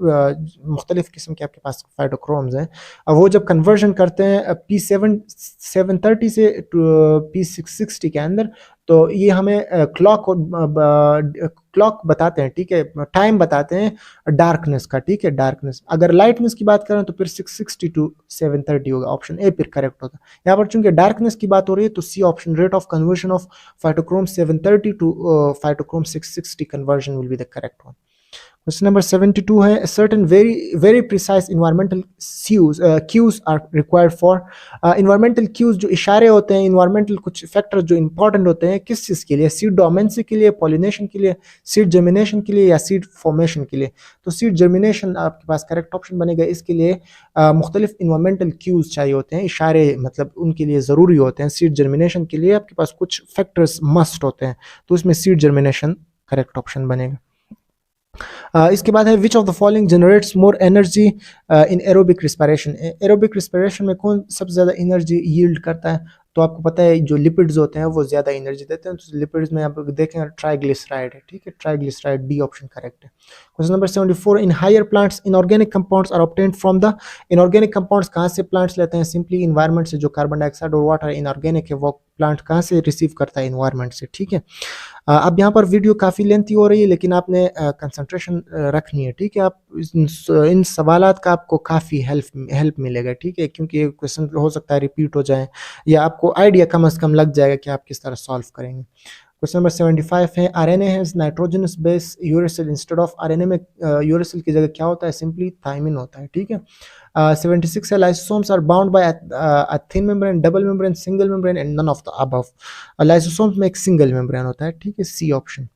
मुख्तलिफ किस्म के आपके पास फाइटोक्रोम्स हैं, वो जब कन्वर्जन करते हैं P730 से P660 के अंदर, तो ये हमें क्लॉक बताते हैं, ठीक है, टाइम बताते हैं डार्कनेस का, ठीक है, डार्कनेस। अगर लाइटनेस की बात करें तो फिर 660 टू 730 होगा, ऑप्शन ए फिर करेक्ट होगा। यहाँ पर चूंकि डार्कनेस की बात हो रही है तो C option, rate of conversion of phytochrome 730 to phytochrome 660 conversion will be the correct one. Question number 72 है, certain very precise environmental cues are required for. Environmental cues जो इशारे होते हैं, इन्वायरमेंटल कुछ फैक्टर जो इंपॉर्टेंट होते हैं किस चीज़ के लिए, सीड डोमेंसी के लिए, पॉलिनेशन के लिए, सीड जर्मिनेशन के लिए या सीड फॉर्मेशन के लिए। तो सीड जर्मिनेशन आपके पास करेक्ट ऑप्शन बनेगा। इसके लिए मुख्तलिफ इन्वायरमेंटल क्यूज चाहिए होते हैं, इशारे मतलब उनके लिए ज़रूरी होते हैं। सीड जर्मिनेशन के लिए आपके पास कुछ फैक्टर्स मस्ट होते हैं, तो उसमें सीड जर्मिनेशन करेक्ट ऑप्शन बनेगा। इसके बाद है, which of the following generates more energy in aerobic respiration. Aerobic respiration में कौन सबसे ज़्यादा एनर्जी यील्ड करता है? तो आपको पता है जो लिपिड्स होते हैं वो ज़्यादा एनर्जी देते हैं, तो लिपिड्स में आप देखें ट्राइग्लिसराइड है, ठीक है, ट्राइग्लिसराइड डी ऑप्शन करेक्ट है। Question number 74, in higher plants inorganic compounds are obtained from the. Inorganic compounds कहाँ से प्लांट्स लेते हैं? सिंपली इन्वायरमेंट से, जो कार्बन डाइऑक्साइड और वाटर इनऑर्गेनिक है वो प्लांट कहाँ से रिसीव करता है? इन्वायरमेंट से, ठीक है। अब यहाँ पर वीडियो काफ़ी लेंथी हो रही है लेकिन आपने कंसंट्रेशन रखनी है, ठीक है। आप इन सवालात का आपको काफ़ी हेल्प मिलेगा, ठीक है, क्योंकि क्वेश्चन हो सकता है रिपीट हो जाए या आपको आइडिया कम से कम लग जाएगा कि आप किस तरह सॉल्व करेंगे। क्वेश्चन नंबर 75 है, RNA has nitrogenous base uracil instead of. RNA में यूरेसिल की जगह क्या होता है? सिंपली थायमिन होता है, ठीक है। 76 है, lysosomes are bound by a thin membrane, double membrane, single membrane and none of the above. Lysosomes में एक सिंगल मेम्ब्रेन होता है, ठीक है, C option.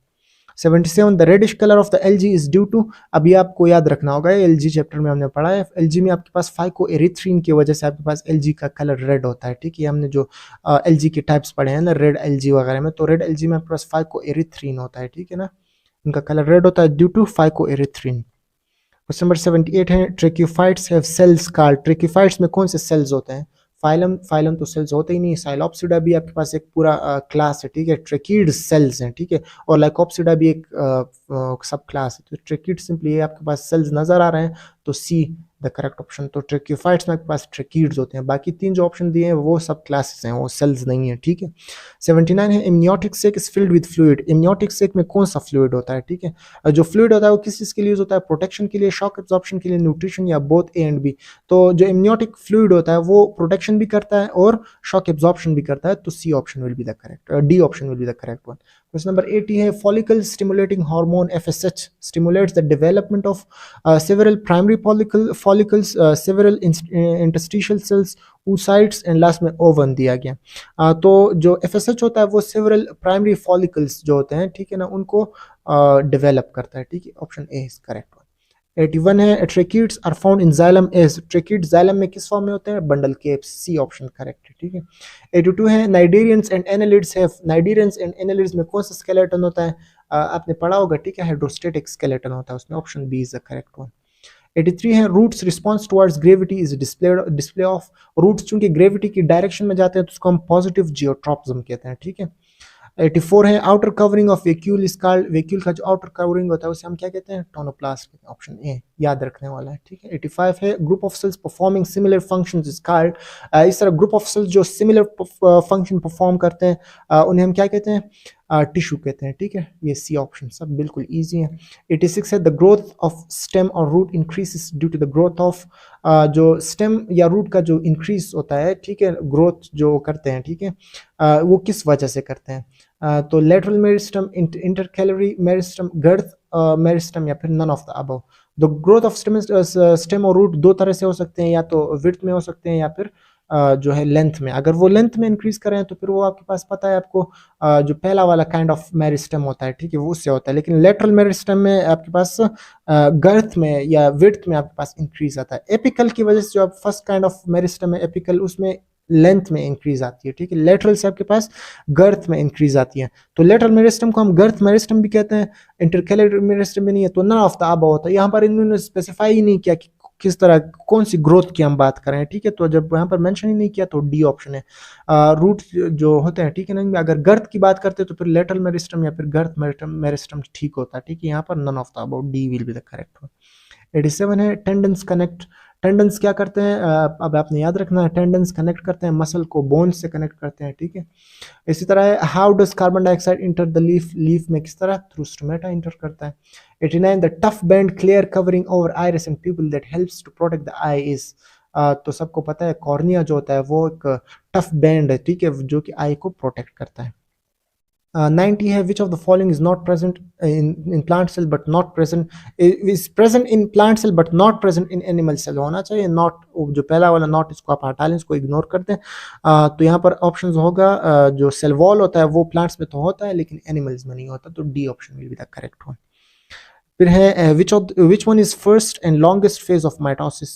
77, the reddish colour of the algae is due to. अभी आपको याद रखना होगा, एलजी चैप्टर में हमने पढ़ा है, एलजी में आपके पास फाइकोएरिथ्रिन की वजह से आपके पास एलजी का कलर रेड होता है, ठीक है। हमने जो एलजी के टाइप्स पढ़े हैं ना, रेड एलजी वगैरह में, तो रेड एलजी में आपके पास फाइकोएरिथ्रिन होता है, ठीक है ना, उनका कलर रेड होता है due to phycoerythrin. Question number 78 है, ट्रेक्यूफाइट्स हैव सेल्स कॉल्ड। ट्रेक्यूफाइट्स में कौन से सेल्स होते हैं? फाइलम तो सेल्स होते ही नहीं। साइलोप्सिडा भी आपके पास एक पूरा क्लास है, ठीक है, ट्रेकीड सेल्स हैं, ठीक है, और लाइकोप्सिडा भी एक सब क्लास है। तो ट्रेकीड सिंपली आपके पास सेल्स नजर आ रहे हैं, तो सी द करेक्ट ऑप्शन। तो ट्रेक्यूफाइट्स में आपके पास ट्रेकीड्स होते हैं, बाकी तीन जो ऑप्शन दिए हैं वो सब क्लासेस हैं, वो सेल्स नहीं है, ठीक है। 79 है, इम्नियोटिक सेक इज फिल्ड विद फ्लूइड। इम्नियोटिक सेक में कौन सा फ्लूइड होता है? ठीक है, जो फ्लूइड होता है वो किस चीज़ के लिए यूज होता है? प्रोटेक्शन के लिए, शॉक एब्जॉर्प्शन के लिए, न्यूट्रिशन, या बोथ ए एंड बी। तो जो इम्नियोटिक फ्लूइड होता है वो प्रोटेक्शन भी करता है और शॉक एब्जॉर्प्शन भी करता है, तो C option will be the correct, D option will be the correct one. Question number 80 है, follicle stimulating hormone FSH stimulates the development of several primary follicles, several interstitial cells, oocytes and last में oven दिया गया। तो जो FSH होता है वो several primary follicles जो होते हैं, ठीक है ना, उनको डेवलप करता है, ठीक है, option A is correct one. 81 है, tracheids are found in xylem as. Tracheid xylem में किस फॉर्म में होते हैं? Bundle caps, C option correct है, ठीक है। 82 है, cnidarians and annelids have. Cnidarians and annelids में कौन सा स्केलेटन होता है? आपने पढ़ा होगा, ठीक है, हाइड्रोस्टेटिक स्केलेटन होता है उसमें, option B is the correct one. 83 है, roots response towards gravity is display of. Roots चूंकि ग्रेविटी की डायरेक्शन में जाते हैं तो उसको हम पॉजिटिव जियोट्रॉपिज्म कहते हैं, ठीक है। 84 है, outer covering of vacuole is called. Vacuole का जो आउटर कवरिंग होता है उसे हम क्या कहते हैं? टोनोप्लास्ट, ऑप्शन ए याद रखने वाला है, ठीक है। 85 है, group of cells performing similar functions is called. इस तरह ग्रुप ऑफ सेल्स जो सिमिलर फंक्शन परफॉर्म करते हैं उन्हें हम क्या कहते हैं? टिश्यू कहते हैं, ठीक है। ये सी ऑप्शन सब बिल्कुल इजी है। 86 है, द ग्रोथ ऑफ स्टेम और root increases due to the growth of. जो स्टेम या रूट का जो इंक्रीज होता है, ठीक है, ग्रोथ जो करते हैं, ठीक है, वो किस वजह से करते हैं? तो lateral meristem, intercalary meristem, girth meristem, या फिर none of the above. The growth of stem और रूट दो तरह से हो सकते हैं, या तो विड्थ में हो सकते हैं या फिर जो है लेंथ में, अगर वो लेंथ में इंक्रीज करें तो फिर वो आपके पास पता है आपको जो पहला वाला काइंड ऑफ मेरिस्टम होता है, ठीक है, वो उससे होता है। लेकिन लेटरल मेरिस्टम में आपके पास गर्थ में या विड्थ में आपके पास इंक्रीज आता है। एपिकल की वजह से जो आप फर्स्ट काइंड ऑफ मेरिस्टम है एपिकल, उसमें लेंथ में इंक्रीज आती है, ठीक है। लेटरल से आपके पास गर्थ में इंक्रीज आती है। तो लेटरल मेरिस्टम को हम गर्थ मेरिस्टम भी कहते हैं, इंटरकैलर मेरिस्टम भी नहीं है। तो नन ऑफ द अबव होता है। यहाँ पर इन्होंने स्पेसिफाई ही नहीं किया कि किस तरह कौन सी ग्रोथ की हम बात करें, ठीक है। तो जब यहाँ पर मेंशन ही नहीं किया तो डी ऑप्शन है। रूट जो होते हैं, ठीक है ना, अगर गर्थ की बात करते हैं तो फिर लेटरल मेरिस्टम या फिर गर्थ मेरिस्टम ठीक होता है, ठीक है। यहाँ पर none of the above, D will be the correct one. 87 है टेंडन्स कनेक्ट। टेंडन्स क्या करते हैं, अब आपने याद रखना है, टेंडन्स कनेक्ट करते हैं मसल को, बोन्स से कनेक्ट करते हैं, ठीक है। इसी तरह है how does carbon dioxide enter the leaf, leaf में किस तरह, थ्रू स्टोमेटा इंटर करता है। 89 the tough band clear covering over iris in people that helps to protect the eye is, तो सबको पता है कॉर्निया जो होता है वो एक टफ बैंड है, ठीक है, जो कि आई को प्रोटेक्ट करता है। 90 है which of the following is not present in plant cell but not present, is present in plant cell but not present in animal cell, होना चाहिए नॉट, जो पहला वाला नॉट इसको आप हटा लें, इसको इग्नोर कर दें। तो यहाँ पर ऑप्शन होगा जो सेल वॉल होता है वो प्लांट्स में तो होता है लेकिन एनिमल्स में नहीं होता, तो D option will be the correct one. फिर है which one is first and longest phase of mitosis,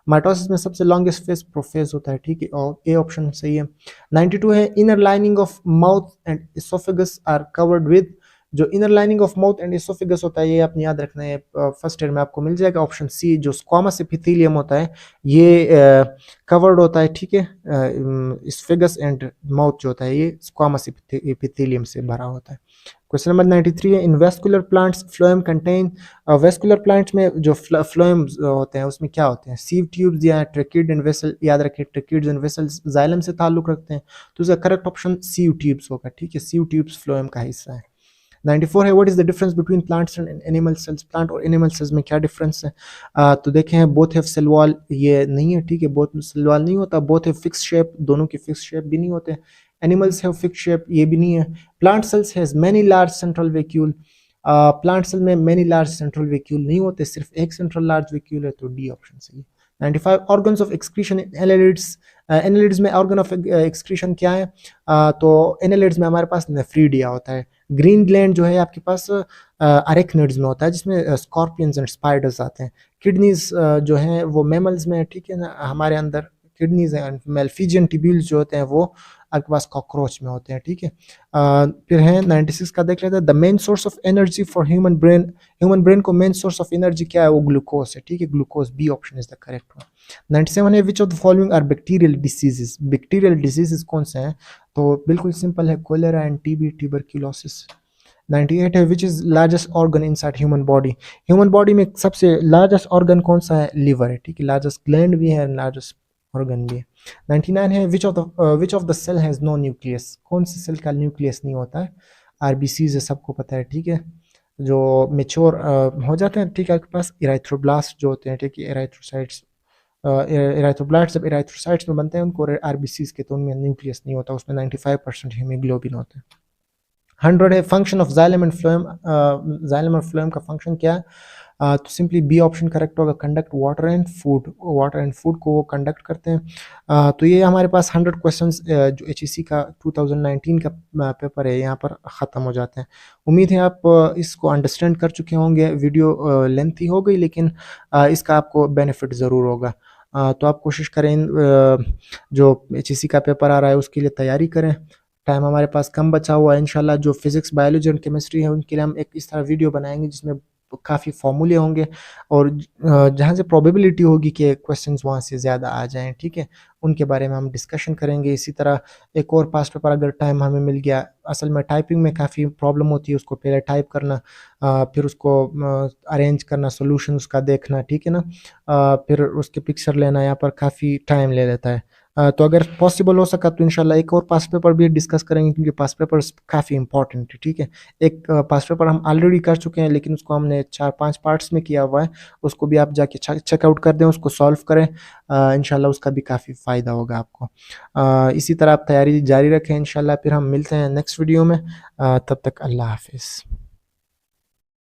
mitosis में सबसे लॉन्गेस्ट फेज प्रोफेज होता है, ठीक है, और ए ऑप्शन सही है। 92 है inner lining of mouth and oesophagus are covered with, जो inner lining of mouth and oesophagus होता है ये आपने याद रखना है, फर्स्ट ईयर में आपको मिल जाएगा। ऑप्शन सी जो स्क्वामस एपिथेलियम होता है ये कवर्ड होता है, ठीक है, इसोफेगस एंड माउथ जो होता है ये स्क्वामस एपिथेलियम से भरा होता है। क्वेश्चन नंबर 93 है in vascular plants phloem contain, vascular plants में जो फ्लोएम होते हैं उसमें क्या होते हैं, सीव ट्यूब्स या ट्रेकिड एंड वेसल, याद रखें ट्रेकिड्स एंड वेसल्स जाइलम से ताल्लुक रखते हैं, तो इसका करेक्ट ऑप्शन सीव ट्यूब्स होगा, ठीक है, सीव ट्यूब्स फ्लोएम का हिस्सा है। 94 है what is the difference between plants and animal cells, plant और एनिमल सेल्स में क्या डिफरेंस है, तो देखें बोथ हैव सेल वॉल, ये नहीं है, ठीक है, बोथ सेल वॉल नहीं होता, बोथ हैव फिक्स शेप, दोनों की फिक्स शेप भी नहीं होते, एनिमल्स हैव फिक्स शेप, ये भी नहीं है। Plant cells has many large central vacuole, plant cell में मेनी लार्ज सेंट्रल वैक्यूल नहीं होते, सिर्फ एक सेंट्रल लार्ज वैक्यूल है, तो डी ऑप्शन सही है। 95 organs of excretion in annelids, annelids में ऑर्गन ऑफ एक्सक्रीशन क्या है, तो एनालिड्स में हमारे पास नेफ्रीडिया होता है। ग्रीन ग्लैंड जो है आपके पास अरेक्निड्स में होता है जिसमें स्कॉर्पियंस एंड स्पाइडर्स आते हैं। किडनीज जो हैं वो मैमल्स में, ठीक है ना, हमारे अंदर किडनीज हैं। मेल्फिजियन टिब्यूल्स जो होते हैं वो आपके पास कॉकरोच में होते हैं, ठीक है। फिर है 96 का देख लेते हैं the main source of energy for human brain, human brain को मेन सोर्स ऑफ एनर्जी क्या है, वो ग्लूकोज है, ठीक है, glucose, B option is the correct one. 97 है which of the following are bacterial diseases, bacterial diseases कौन से हैं, तो बिल्कुल सिंपल है कोलेरा एंड टीबी, ट्यूबरक्यूलोसिस। 98 है which is largest organ inside human body, human body में सबसे लार्जेस्ट ऑर्गन कौन सा है, लिवर है, ठीक है, लार्जेस्ट ग्लैंड भी है, लार्जेस्ट ऑर्गन भी है। 99 है which of the cell has no nucleus, कौन सी सेल का न्यूक्लियस नहीं होता है, आरबीसीज है, सबको पता है, ठीक है, जो मेच्योर हो जाते हैं, ठीक है, आपके पास इराइथ्रोब्लास्ट जो होते हैं, ठीक है, इराइथ्रोसाइट्स, इराइथ्रोब्लास्ट जब इराइथ्रोसाइट्स में बनते हैं उनको आरबीसीज के, तो उनमें न्यूक्लियस नहीं होता, उसमें 95% हीमोग्लोबिन होता है। 100 है function of xylem and phloem, xylem और फ्लोएम का फंक्शन क्या है, तो सिंपली बी ऑप्शन करेक्ट होगा, conduct water and food, water and food को वो कंडक्ट करते हैं। तो ये हमारे पास 100 क्वेश्चंस जो एचईसी का 2019 का पेपर है यहाँ पर ख़त्म हो जाते हैं। उम्मीद है आप इसको अंडरस्टैंड कर चुके होंगे, वीडियो लेंथी हो गई लेकिन इसका आपको बेनिफिट ज़रूर होगा। तो आप कोशिश करें जो एचईसी का पेपर आ रहा है उसके लिए तैयारी करें, टाइम हमारे पास कम बचा हुआ है। इंशाल्लाह जो फिजिक्स बायोलॉजी और केमिस्ट्री है उनके लिए हम एक इस तरह वीडियो बनाएंगे जिसमें काफ़ी फॉर्मूले होंगे और जहाँ से प्रोबेबिलिटी होगी कि क्वेश्चंस वहाँ से ज़्यादा आ जाएं, ठीक है, उनके बारे में हम डिस्कशन करेंगे। इसी तरह एक और पास्ट पेपर अगर टाइम हमें मिल गया, असल में टाइपिंग में काफ़ी प्रॉब्लम होती है, उसको पहले टाइप करना, फिर उसको अरेंज करना, सोल्यूशन उसका देखना, ठीक है ना, फिर उसके पिक्चर लेना, यहाँ पर काफ़ी टाइम ले लेता है। तो अगर पॉसिबल हो सका तो इंशाल्लाह एक और पास्ट पेपर भी डिस्कस करेंगे क्योंकि पास्ट पेपर्स काफ़ी इंपॉर्टेंट है, ठीक है। एक पास्ट पेपर हम ऑलरेडी कर चुके हैं लेकिन उसको हमने 4-5 पार्ट्स में किया हुआ है, उसको भी आप जाके चेकआउट कर दें, उसको सॉल्व करें, इंशाल्लाह उसका भी काफ़ी फ़ायदा होगा आपको। इसी तरह आप तैयारी जारी रखें, इंशाल्लाह फिर हम मिलते हैं नेक्स्ट वीडियो में, तब तक अल्लाह हाफिज़।